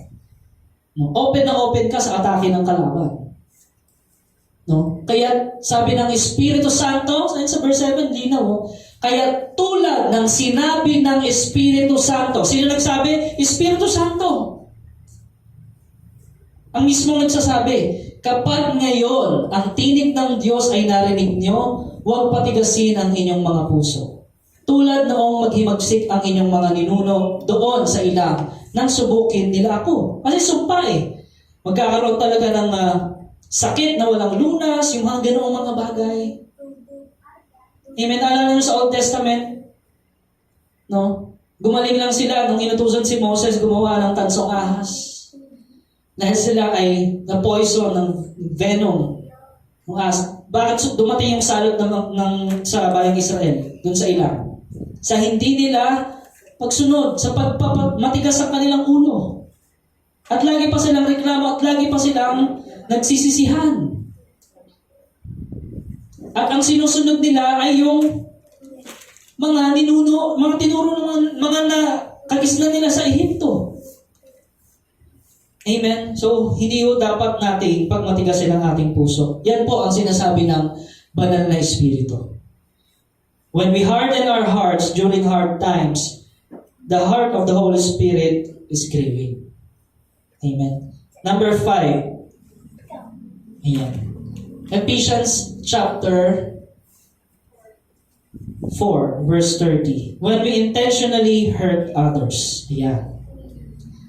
no, open na open ka sa atake ng kalaban. No? Kaya sabi ng Espiritu Santo, sa verse 7, linaw, kaya tulad ng sinabi ng Espiritu Santo. Sino nagsabi? Espiritu Santo. Ang mismong nagsasabi, kapag ngayon ang tinig ng Diyos ay narinig nyo, huwag patigasin ang inyong mga puso. Tulad noong maghimagsik ang inyong mga ninuno doon sa ilang nang subukin nila ako. Kasi sumpa eh. Magkakaroon talaga ng sakit na walang lunas, yung mga ganoong mga bagay. Amen. Naalala nyo sa Old Testament? No? Gumaling lang sila nung inutusan si Moses gumawa ng tansong ahas. Dahil sila ay na-poison ng venom ng ahas. Bakit dumating yung salot sa bayang Israel? Dun sa ilang. Sa hindi nila pagsunod, sa matigas ang kanilang ulo. At lagi pa silang reklamo at lagi pa silang nagsisisihan. At ang sinusunod nila ay yung mga ninuno, mga tinuro ng mga kagisnan nila sa Ehipto. Amen? So, hindi ho dapat natin pagmatigasin ang ating puso. Yan po ang sinasabi ng banal na Espiritu. When we harden our hearts during hard times, the heart of the Holy Spirit is grieving. Amen. Number 5. Ayan. Ephesians chapter 4, verse 30. When we intentionally hurt others. Ayan.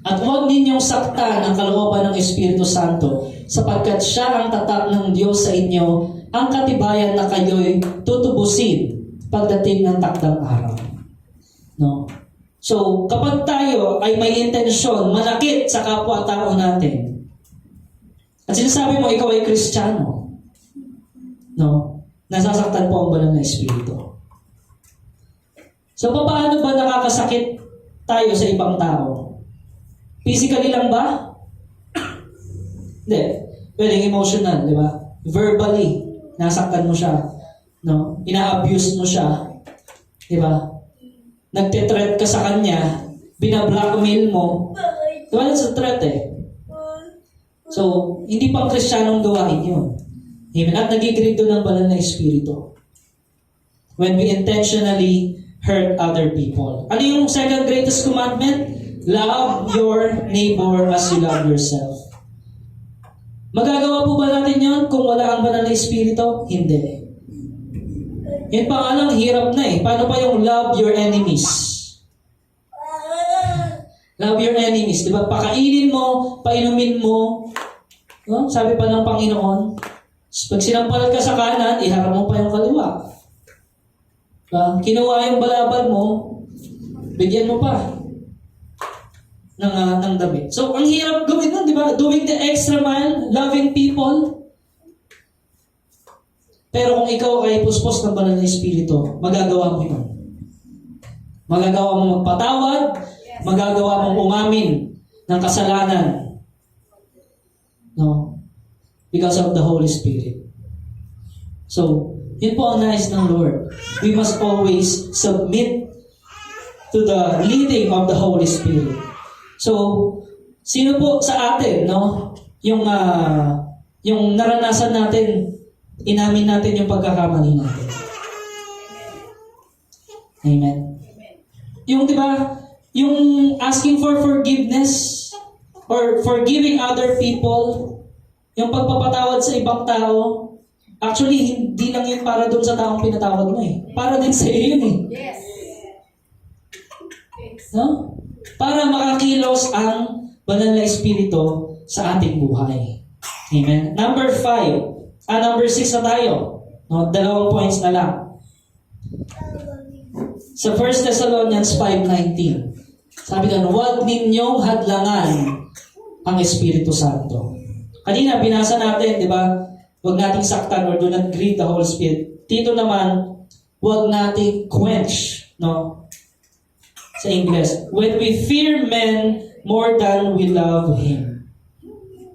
At huwag ninyong saktan ang kalooban ng Espiritu Santo, sapagkat siya ang tatak ng Diyos sa inyo, ang katibayan na kayo'y tutubusin pagdating ng takdang araw. No? So, kapag tayo ay may intensyon, manakit sa kapwa-tao natin, at sinasabi mo, ikaw ay Kristiyano, no? Nasasaktan po ang banal na Espiritu. So, paano ba nakakasakit tayo sa ibang tao? Physically lang ba? Hindi. Pwedeng emotional, di ba? Verbally, nasaktan mo siya. No? Ina-abuse mo siya. Di ba? Nagte-threat ka sa kanya, bina-blackmail mo. Di ba? That's a threat eh. So, hindi pang Kristiyanong gawain yun. Amen. At nagigrid doon ng banal na Espiritu. When we intentionally hurt other people. Ano yung second greatest commandment? Love your neighbor as you love yourself. Magagawa po ba natin yun kung wala ang banal na Espiritu? Hindi. Yan pa nga lang, hirap na eh. Paano pa yung love your enemies? Love your enemies. Diba? Pakainin mo, painumin mo. No? Sabi pa ng Panginoon, pag sinampal ka sa kanan, iharap mo pa yung kaliwa. Diba? Kinuha yung balabal mo, bigyan mo pa ng damit. So, ang hirap gawin nun, di ba? Doing the extra mile, loving people. Pero kung ikaw ay puspos ng banal na Espiritu, magagawa mo yun. Magagawa mo magpatawad, magagawa mong umamin ng kasalanan. No? Because of the Holy Spirit. So, yun po ang nais ng Lord. We must always submit to the leading of the Holy Spirit. So, sino po sa atin, no? Yung naranasan natin, inamin natin yung pagkakamali natin. Amen. Yung, di ba, yung asking for forgiveness or forgiving other people, yung pagpapatawad sa ibang tao, actually, hindi lang yun para doon sa taong pinatawad mo eh. Para din sa iyo yun eh. Yes. No? Para makakilos ang banal na Espiritu sa ating buhay. Amen. Number 5. Number 6 na tayo. No, 2 points na lang. Sa 1 Thessalonians 5:19. Sabi doon, huwag ninyong hadlangan ang Espiritu Santo. Kanina, binasa natin, di ba? Huwag nating saktan or do not grieve the Holy Spirit. Dito naman, huwag nating quench, no? Sa English, when we fear men more than we love Him.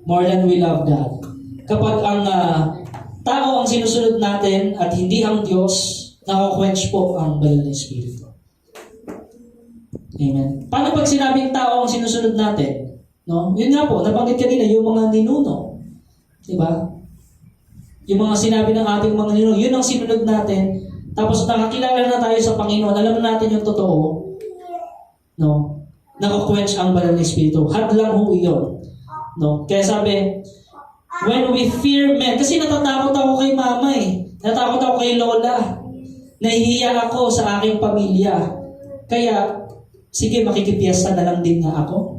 More than we love God. Kapag ang tao ang sinusunod natin at hindi ang Diyos, nakaquench po ang banal na Espiritu. Amen. Paano pag sinabing tao ang sinusunod natin? No? Yun nga po, nabanggit kanina, yung mga ninuno. Diba? Yung mga sinabi ng ating mga ninuno, yun ang sinunod natin. Tapos nakakilala na tayo sa Panginoon, alam na natin yung totoo. No? Nakaquench ang banal na Espiritu. Hadlang ho yun. No? Kaya sabi, when we fear men, kasi natatakot ako kay mama eh. Natatakot ako kay lola. Nahihiya ako sa aking pamilya. Kaya, sige, makikipiyesta na lang din nga ako.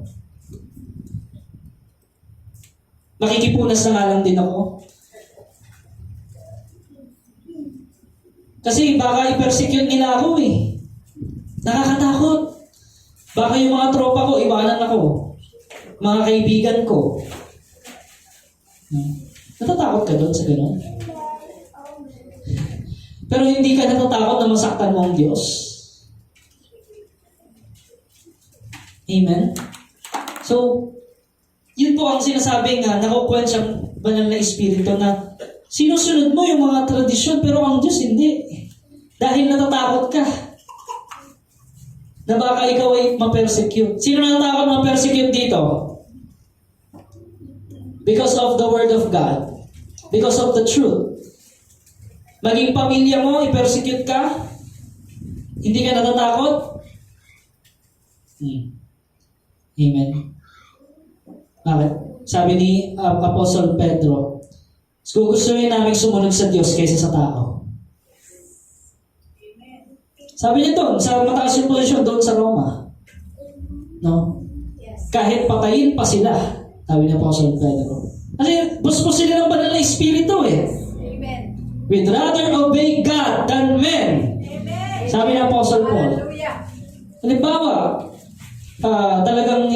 Makikipunas na nga lang din ako. Kasi baka i-persecute nila ako eh. Nakakatakot. Baka yung mga tropa ko, iwanan ako. Mga kaibigan ko. Natatakot ka doon sa gano'n? Pero hindi ka natatakot na masaktan mo ang Diyos. Amen? So, yun po ang sinasabing nakukuha siyang banal na espiritu na sinusunod mo yung mga tradisyon pero ang Diyos hindi. Dahil natatakot ka na baka ikaw ay ma-persecute. Sino natatakot ma-persecute dito? Because of the Word of God. Because of the truth. Maging pamilya mo, i-persecute ka? Hindi ka natatakot? Amen. Bakit? Sabi ni Apostle Pedro, gugustuhin namin sumunod sa Diyos kaysa sa tao. Sabi niya doon, sa mataas yung posisyon doon sa Roma. No? Yes. Kahit patayin pa sila, sabi ni Apostle Pedro. Kasi buspos sila ng banal na espiritu eh. Amen. We'd rather obey God than men. Amen. Sabi ni Apostle Paul. Hallelujah. Halimbawa, talagang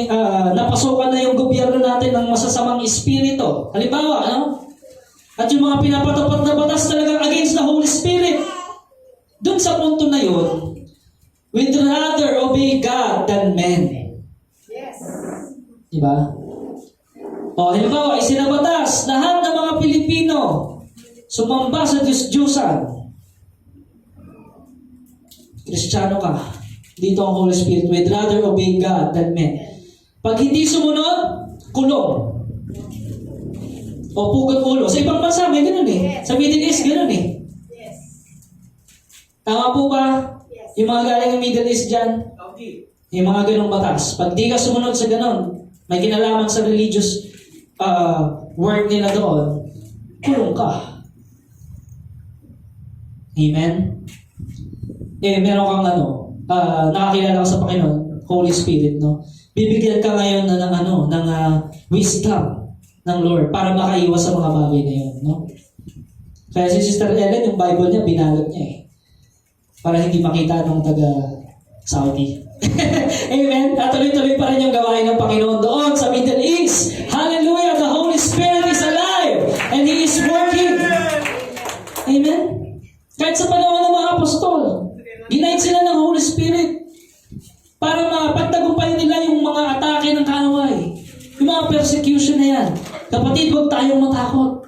napasukan na yung gobyerno natin ng masasamang espiritu. Halimbawa, ano? At yung mga pinapatupad na batas talagang against the Holy Spirit. Doon sa punto na yun, we'd rather obey God than men. Yes. Diba? O, halimbawa, isinabatas, lahat ng mga Pilipino sumamba sa Diyos-Diyusan. Kristiyano ka. Dito ang Holy Spirit. We'd rather obey God than men. Pag hindi sumunod, kulong. O pugot ulo. Sa ibang bansa, may ganun eh. Sa Middle East, ganun eh. Yes. Tama po ba? Yes. Yung mga galing ng Middle East dyan? Yung mga ganung batas. Pag di ka sumunod sa ganun, may kinalaman sa religious work nila doon, kulong ka. Amen? Meron kang nakakilala ka sa Panginoon, Holy Spirit, no? Bibigyan ka ngayon ng wisdom ng Lord para makaiwas sa mga bagay na yun, no? Kaya si Sister Ellen, yung Bible niya, binalot niya eh. Para hindi makita ng taga-Saudi. Amen? At tuloy-tuloy pa rin yung gawain ng Panginoon doon sa Middle East. Hallelujah! The Holy Spirit is alive and He is working. Amen? Kahit sa panahon ng mga apostol, ginaid sila ng Holy Spirit para mapagtagumpayan nila yung mga atake ng kaaway. Yung mga persecution na yan. Kapatid, huwag tayong matakot.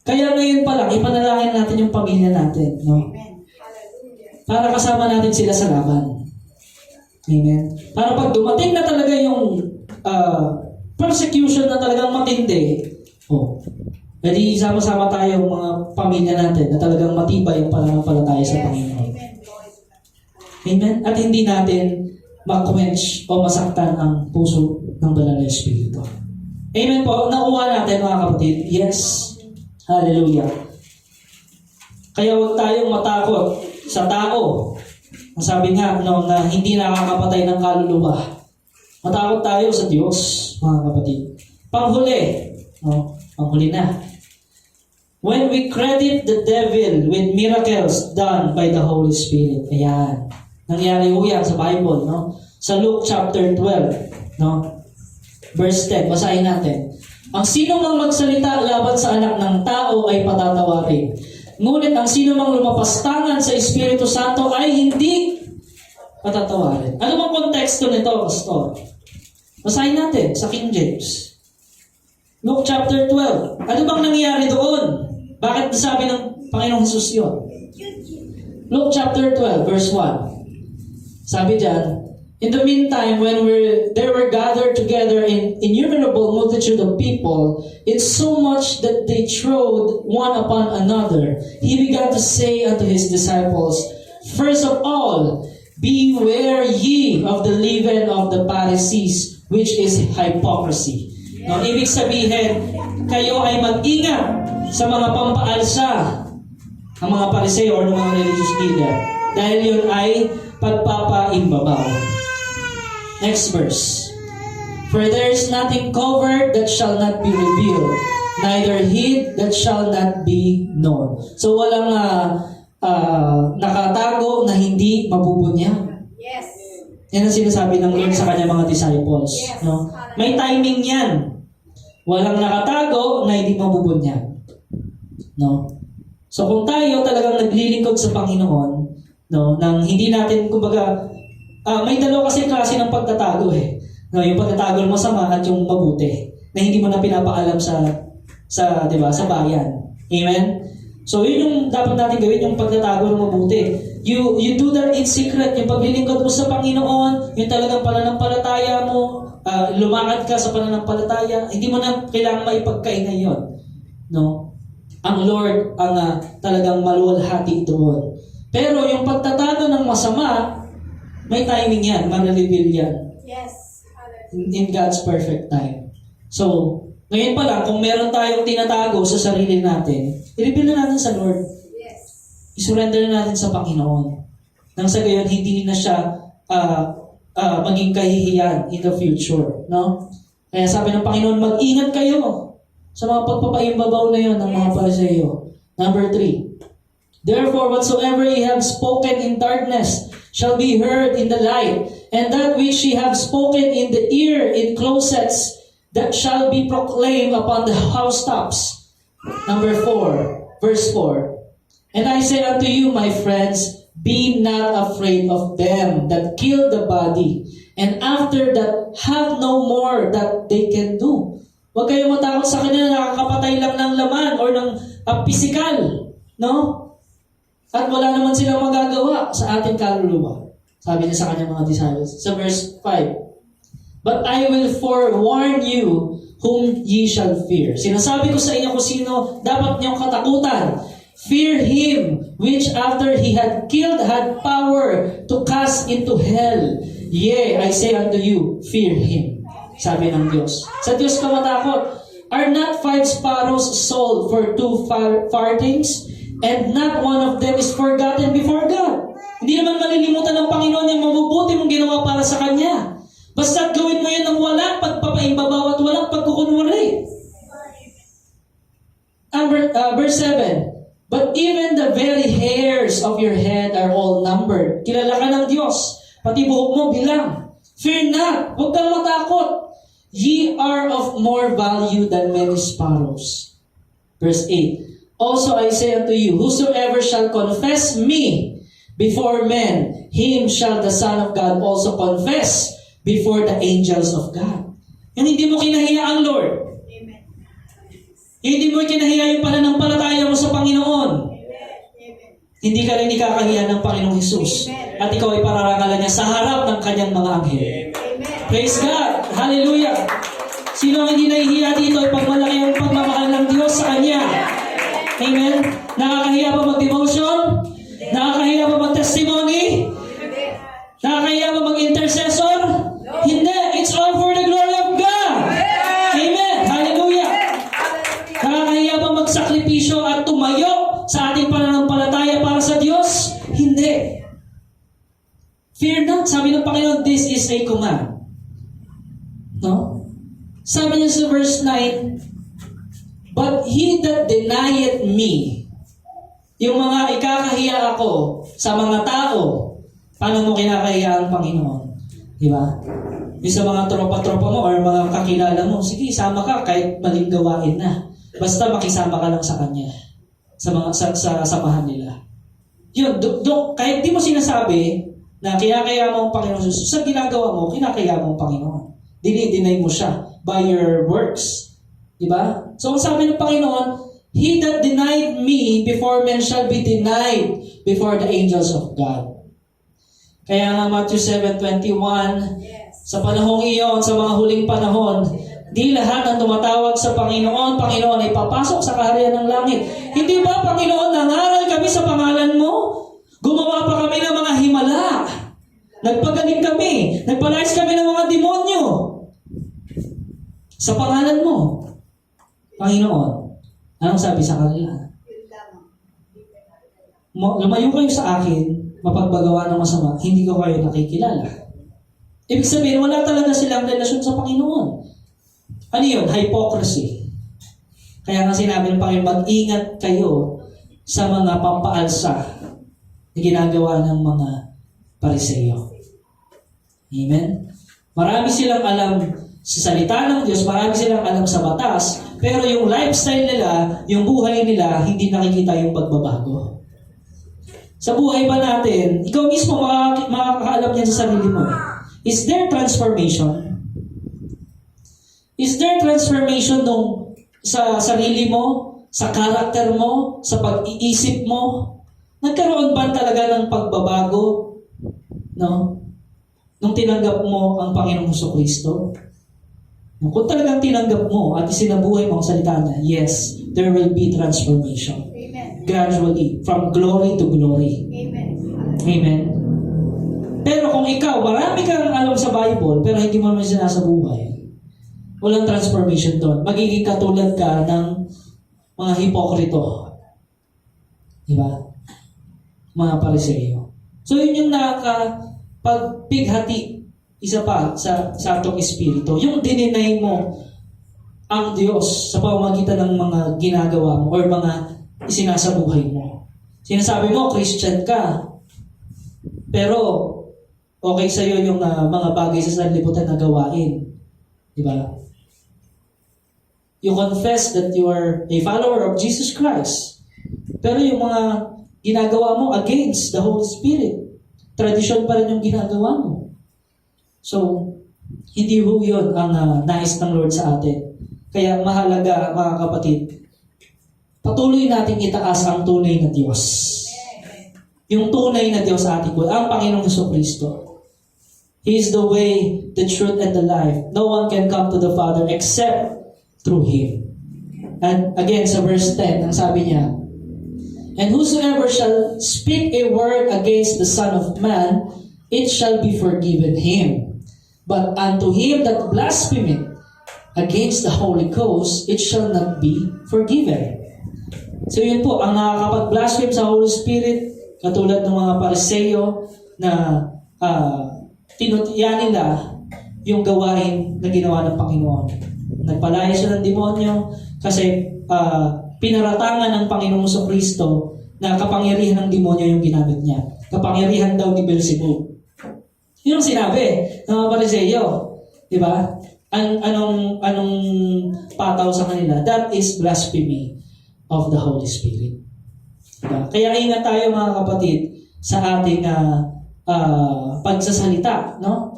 Kaya ngayon pa lang, ipanalangin natin yung pamilya natin. No? Amen. Hallelujah. Para kasama natin sila sa laban. Amen. Para pag dumating na talaga yung persecution na talagang matindi, edi sama-sama tayo mga pamilya natin na talagang matibay ang pananampalataya sa Panginoon. Amen. Amen. At hindi natin ma-quench o masaktan ang puso ng banal na Espiritu. Amen po. Nakuha natin mga kapatid. Yes. Hallelujah. Kaya huwag tayong matakot sa tao. Ang sabi nga na hindi nakakapatay ng kaluluwa. Matakot tayo sa Diyos, mga kapatid. Panghuli. Panghuli na. When we credit the devil with miracles done by the Holy Spirit. Ayan. Nangyari ho yan sa Bible, no? Sa Luke chapter 12, no? Verse 10, basahin natin. Ang sino mang magsalita laban sa anak ng tao ay patatawarin. Ngunit ang sino mang lumapastangan sa Espiritu Santo ay hindi patatawarin. Ano bang konteksto nito, Pastor? Basahin natin sa King James. Luke chapter 12. Ano bang nangyari doon? Bakit sabi ng Panginoong Jesus yun? Luke chapter 12, verse 1. Sabi dyan, in the meantime, when there were gathered together an innumerable multitude of people, insomuch that they trod one upon another, he began to say unto his disciples, first of all, beware ye of the leaven of the Pharisees, which is hypocrisy. No, ibig sabihin, kayo ay mag-ingat sa mga pampaalsa ng mga Pariseo o ng mga religious leader. Dahil yun ay pagpapaimbabaw. Next verse. For there is nothing covered that shall not be revealed, neither hid that shall not be known. So walang nakatago na hindi mabubunyag. Yes. Yan ang sinasabi ng Lord sa kanyang mga disciples. Yes. No? May timing yan. Walang nakatago na hindi mabubunyag. No? So kung tayo talagang naglilingkod sa Panginoon, no, nang hindi natin, kumbaga, may dalawa kasi klase ng pagtatago eh. No, yung pagtatago ng masama at yung mabuti na hindi mo na pinapaalam sa 'di ba, sa bayan. Amen. So yun yung dapat natin gawin, yung pagtatago ng mabuti. You do that in secret, yung paglilingkod mo sa Panginoon, yung talagang pananampalataya mo, lumakad ka sa pananampalataya, hindi mo na kailangan maipagkainan yun. No? Ang Lord ang talagang maluwalhati doon. Pero yung pagtatago ng masama, may timing yan, ma-reveal yan. Yes. In God's perfect time. So, ngayon pa lang, kung meron tayong tinatago sa sarili natin, i-reveal na natin sa Lord. Yes. I-surrender na natin sa Panginoon. Nang sa gayon, hindi na siya maging kahihiyan in the future. No? Kaya sabi ng Panginoon, mag-ingat kayo sa mga pagpapaimbabaw na yun ng mga Pariseo. Number 3. Therefore, whatsoever ye have spoken in darkness shall be heard in the light, and that which ye have spoken in the ear in closets, that shall be proclaimed upon the housetops. Number 4, verse 4. And I say unto you, my friends, be not afraid of them that kill the body, and after that have no more that they can do. Huwag kayong matakot sa kanila na nakakapatay lang ng laman or ng physical. No? At wala naman silang magagawa sa ating kaluluwa. Sabi niya sa kanyang mga disciples. Sa verse 5. But I will forewarn you whom ye shall fear. Sinasabi ko sa inyo kung sino dapat niyong katakutan. Fear him which after he had killed had power to cast into hell. Yea, I say unto you, fear him. Sabi ng Diyos. Sa Diyos ka matakot. Are not 5 sparrows sold for 2 farthings? And not one of them is forgotten before God. Hindi naman malilimutan ng Panginoon yung mabubuti mong ginawa para sa Kanya. Basta gawin mo yan ng walang pagpapaimbabaw at walang pagkukunwari. Verse 7. But even the very hairs of your head are all numbered. Kilala ka ng Diyos. Pati buhok mo bilang. Fear not. Huwag kang matakot. Ye are of more value than many sparrows. Verse 8. Also I say unto you, whosoever shall confess me before men, him shall the Son of God also confess before the angels of God. Yan, hindi mo kinahiya ang Lord. Amen. Hindi mo kinahiya yung pananampalataya mo sa Panginoon. Amen. Hindi ka rin ikakahiya ng Panginoong Jesus. At ikaw ay pararangalan niya sa harap ng kanyang mga anghel. Amen. Praise God! Hallelujah! Sino ang hindi nahihiya dito ay pagmalaki ang pagmamahal ng Diyos sa kanya. Amen? Nakakahiya ba mag-devotion? Nakakahiya ba mag-testimony? Nakakahiya ba mag-intercessor? Hindi. It's all for the glory of God. Amen. Hallelujah. Nakakahiya ba magsakripisyo at tumayo sa ating pananampalataya para sa Diyos? Hindi. Fear not. Sabi ng Panginoon, this is a command. No? Sabi niya sa verse 9, but he that denieth me, yung mga ikakahiya ako sa mga tao, paano mo kinakahiya ang Panginoon? Di ba? Yung sa mga tropa-tropa mo or mga kakilala mo, sige, sama ka kahit maling gawain na. Basta makisama ka lang sa Kanya. Sa mga sa samahan nila. Yun, kahit di mo sinasabi na kinakahiya mo ang Panginoon, sa ginagawa mo, kinakahiya mo ang Panginoon. Dinideny mo siya by your works. Diba? So, ang sabi ng Panginoon, he that denied me before men shall be denied before the angels of God. Kaya nga Matthew 7:21, sa panahong iyon, sa mga huling panahon, di lahat ng tumatawag sa Panginoon, Panginoon ay papasok sa kaharian ng langit. Hindi ba, Panginoon, nangaral kami sa pangalan mo? Gumawa pa kami ng mga himala. Nagpagaling kami. Nagpalayas kami ng mga demonyo. Sa pangalan mo. Panginoon, anong sabi sa kanila? Lumayo kayo sa akin, mapagbagawa ng masama, hindi ko kayo nakikilala. Ibig sabihin, wala talaga silang relasyon sa Panginoon. Ano yun? Hypocrisy. Kaya nga sinabi ng Panginoon, mag-ingat kayo sa mga pampaalsa na ginagawa ng mga Pariseo. Amen? Marami silang alam sa salita ng Diyos, marami silang alam sa batas, pero yung lifestyle nila, yung buhay nila, hindi nakikita yung pagbabago. Sa buhay ba natin, ikaw mismo makakaalam yan sa sarili mo. Is there transformation? Is there transformation sa sarili mo, sa karakter mo, sa pag-iisip mo? Nagkaroon ba talaga ng pagbabago? No? Nung tinanggap mo ang Panginoong Jesucristo? Kung talagang tinanggap mo at isinabuhay mo ang salita niya, yes, there will be transformation. Amen. Gradually, from glory to glory. Amen. Amen. Pero kung ikaw, marami kang alam sa Bible, pero hindi mo naman sinasabuhay, walang transformation doon. Magiging katulad ka ng mga hipokrito. Diba? Mga Pariseo. So yun yung nakapagpighati, isa pa sa atong espiritu. Yung dininay mo ang Diyos sa pamamagitan ng mga ginagawa mo or mga isinasabuhay mo. Sinasabi mo, Christian ka. Pero okay sa'yo yung mga bagay sa sanlibutan na gawain. Diba? You confess that you are a follower of Jesus Christ. Pero yung mga ginagawa mo against the Holy Spirit, tradisyon pa rin yung ginagawa mo. So, hindi ho yun ang nais ng Lord sa atin. Kaya mahalaga, mga kapatid, patuloy natin itaas ang tunay na Diyos. Yung tunay na Diyos sa ating buhay, ang Panginoong Jesucristo. He is the way, the truth, and the life. No one can come to the Father except through Him. And again, sa verse 10, ang sabi niya, and whosoever shall speak a word against the Son of Man, it shall be forgiven him. But unto him that blasphemeth against the Holy Ghost, it shall not be forgiven. So yun po, ang nakakapag-blaspheme sa Holy Spirit, katulad ng mga Pariseo na tinutya nila yung gawain na ginawa ng Panginoon. Nagpalaya siya ng demonyo kasi pinaratangan ng Panginoong Jesucristo na kapangyarihan ng demonyo yung ginamit niya. Kapangyarihan daw ni Beelzebub. Yun ang sinabi ng mga Pariseo. Diba? Anong pataw sa kanila? That is blasphemy of the Holy Spirit. Diba? Kaya ingat tayo mga kapatid sa ating pagsasalita, no?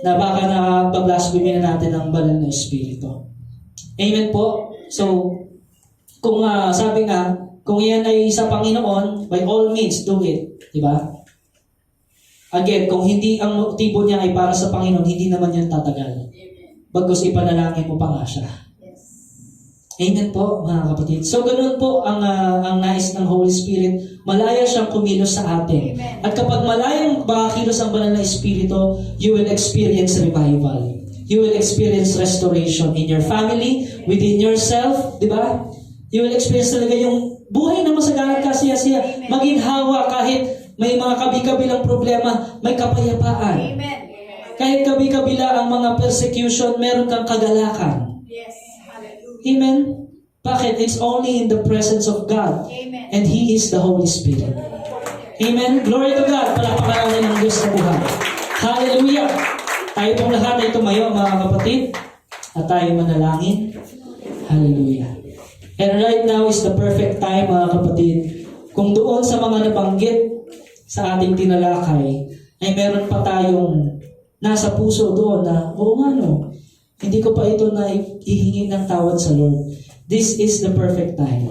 Na baka na-blasphemy na natin ang banal na Espiritu. Amen po? So, kung sabi nga, kung yan ay sa Panginoon, by all means, do it. Diba? Again, kung hindi ang motibo niya ay para sa Panginoon, hindi naman yun tatagal. Bagkus ipanalangin mo pa nga siya. Yes. Amen po, mga kapatid. So, ganun po ang nais ng Holy Spirit. Malaya siyang kumilos sa atin. Amen. At kapag malayang makakilos ang banal na Espiritu, you will experience revival. You will experience restoration in your family, within yourself, di ba? You will experience talaga yung buhay na masagana ka siya-siya. Maginhawa kahit may mga kabi-kabilang problema, may kapayapaan. Amen. Kahit kabi-kabila ang mga persecution, meron kang kagalakan. Yes. Hallelujah. Amen? Bakit? It's only in the presence of God. Amen. And He is the Holy Spirit. Amen? Glory to God. Palakpakan ng Diyos sa buhay. Hallelujah! Tayo pong lahat ay tumayo, mga kapatid. At tayo manalangin. Hallelujah. And right now is the perfect time, mga kapatid. Kung doon sa mga nabanggit sa ating tinalakay, ay meron pa tayong nasa puso doon na, oo nga no, hindi ko pa ito na ihingi ng tawad sa Lord. This is the perfect time.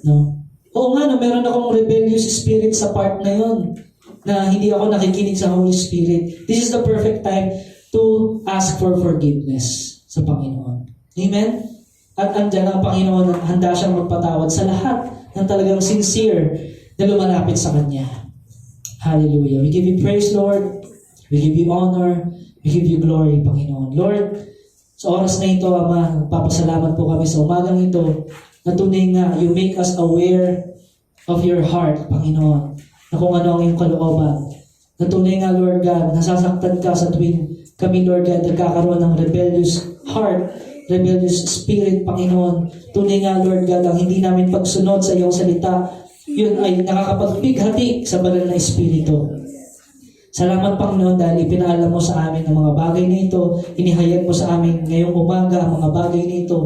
No? Oo nga no, meron akong rebellious spirit sa part na yon na hindi ako nakikinig sa Holy Spirit. This is the perfect time to ask for forgiveness sa Panginoon. Amen? At andyan ang Panginoon, handa siyang magpatawad sa lahat ng talagang sincere na lumalapit sa Kanya. Hallelujah. We give you praise, Lord. We give you honor. We give you glory, Panginoon. Lord, sa oras na ito, Ama, nagpapasalamat po kami sa umagang ito na tunay nga, you make us aware of your heart, Panginoon, na kung ano ang iyong kalooban. Na tunay nga, Lord God, nasasaktan ka sa tuwing kami, Lord God, nagkakaroon ng rebellious heart rebellious spirit, Panginoon. Tunay nga, Lord God, ang hindi namin pagsunod sa iyong salita, yun ay nakakapagbighati sa banal na espiritu. Salamat, Panginoon, dahil ipinaalam mo sa amin ang mga bagay na ito, inihayag mo sa amin ngayong umaga ang mga bagay na ito,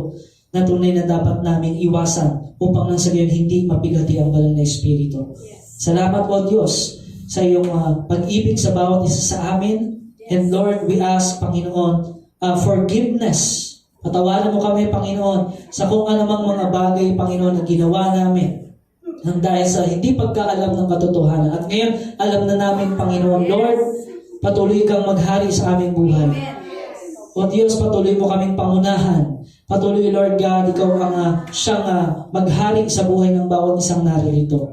na tunay na dapat naming iwasan upang nang sa gayon hindi mabighati ang banal na espiritu. Salamat po, Diyos, sa iyong pag-ibig sa bawat isa sa amin. And Lord, we ask, Panginoon, forgiveness. Patawarin mo kami, Panginoon, sa kung anumang mga bagay, Panginoon, na ginawa namin nang dahil sa hindi pagkaalam ng katotohanan. At ngayon, alam na namin, Panginoon, Lord, patuloy kang maghari sa aming buhay. O Diyos, patuloy mo kaming pangunahan. Patuloy, Lord God, ikaw ang siyang maghari sa buhay ng bawat isang naririto.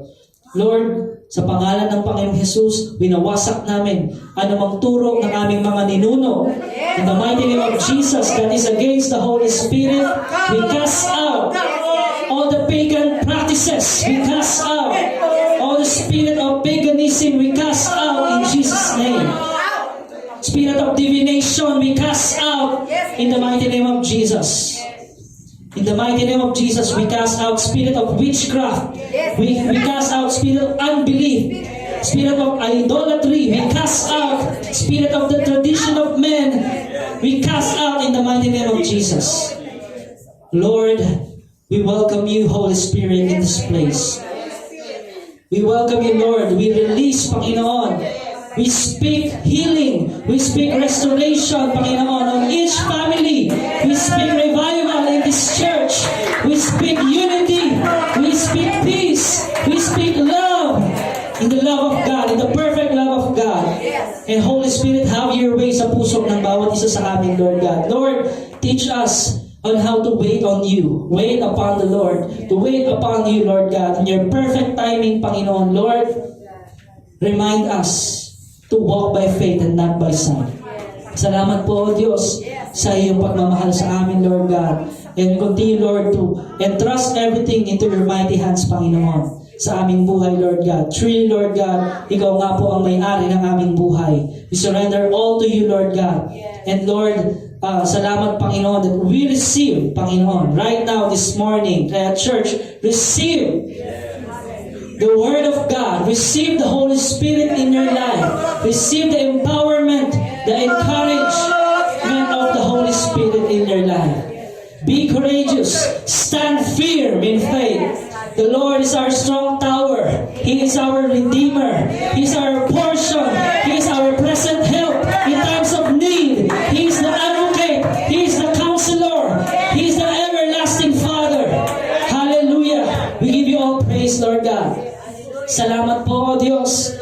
Lord, sa pangalan ng Panginoong Jesus, binawasak namin anumang turo ng aming mga ninuno. In the mighty name of Jesus, that is against the Holy Spirit, we cast out all the pagan practices. We cast out all the spirit of paganism. We cast out in Jesus' name. Spirit of divination, we cast out in the mighty name of Jesus. In the mighty name of Jesus, we cast out spirit of witchcraft. We cast out spirit of unbelief. Spirit of idolatry. We cast out spirit of the tradition of men. We cast out in the mighty name of Jesus. Lord, we welcome you, Holy Spirit, in this place. We welcome you, Lord. We release, Panginoon. We speak healing. We speak restoration, Panginoon, on each family. We speak revival in this church. We speak unity. We speak peace. We speak love. In the love of God, in the perfect love of God. And Holy Spirit, have your way sa puso ng bawat isa sa amin, Lord God. Lord, teach us on how to wait on you. Wait upon the Lord. To wait upon you, Lord God. In your perfect timing, Panginoon, Lord, remind us to walk by faith and not by sight. Salamat po, O Diyos, sa iyong pagmamahal sa amin, Lord God. And continue, Lord, to entrust everything into your mighty hands, Panginoon, sa aming buhay, Lord God. Truly, Lord God, ikaw nga po ang may-ari ng aming buhay. We surrender all to you, Lord God. And Lord, salamat, Panginoon, that we receive, Panginoon, right now, this morning, at church, receive the Word of God. Receive the Holy Spirit in your life. Receive the empowerment, the encouragement of the Holy Spirit in your life. Be courageous. Stand firm in faith. The Lord is our strong tower. He is our Redeemer. He is our portion. He is our present help in times of need. He is the advocate. He is the counselor. He is the everlasting Father. Hallelujah. We give you all praise, Lord God. Salamat po, O Diyos.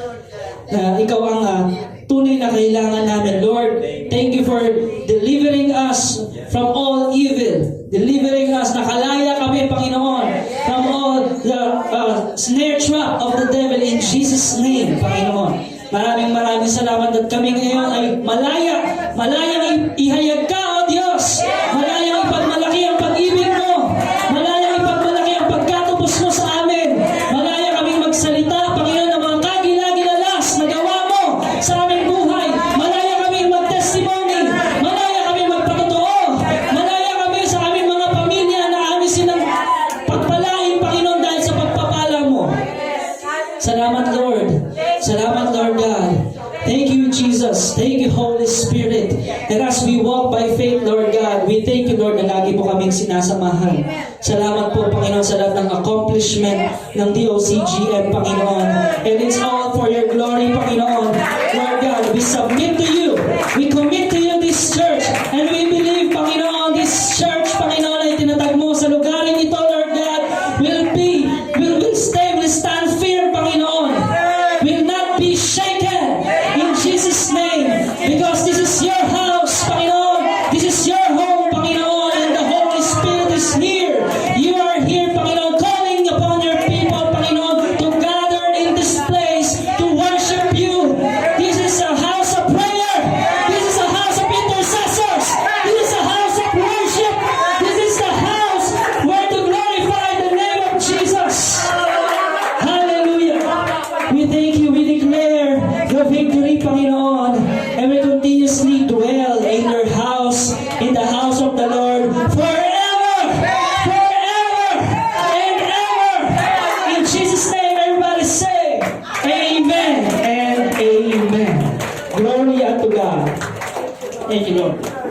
Ikaw ang tunay na kailangan namin, Lord. Thank you for delivering us from all evil. Delivering us, nakalaya kami, Panginoon, from all the snare trap of the devil in Jesus' name, Panginoon. Maraming salamat at kami ngayon ay malayang ihayag ka, O Diyos. Malayang ipagmalaki ang pag-ibig mo. Malayang ipagmalaki ang pagkatubos mo sa amin. Malaya kaming magsalita, Panginoon, ng mga kagila-gilalas na gawa mo sa aming buhay. Malaya kaming mag-testimony. Malaya kaming magpatotoo. Malaya kami sa aming mga pamilya na amin silang pagpalain, Panginoon, dahil sa pagpapala mo. Salamat, Lord. Salamat, Lord God. Thank you, Jesus. Thank you, Holy Spirit. And as we walk by faith, Lord God, we thank you, Lord, na lagi mo kaming sinasamahan. Salamat po, Panginoon, sa lahat ng accomplishment ng DOCGM, Panginoon. And it's all for your glory, Panginoon. Lord God, we submit to you. We commit to you this church. And we believe, Panginoon, this church, Panginoon, ay tinatag mo sa lugarin ito, Lord God, will stay, will stand firm, Panginoon. Will not be shaken in Jesus' name. Because this is your house, Panginoon. This is your home, Panginoon. And the Holy Spirit is here. You are here, Panginoon, calling upon your people, Panginoon, to gather in this place to worship you. This is a house of prayer. This is a house Thank you, Lord.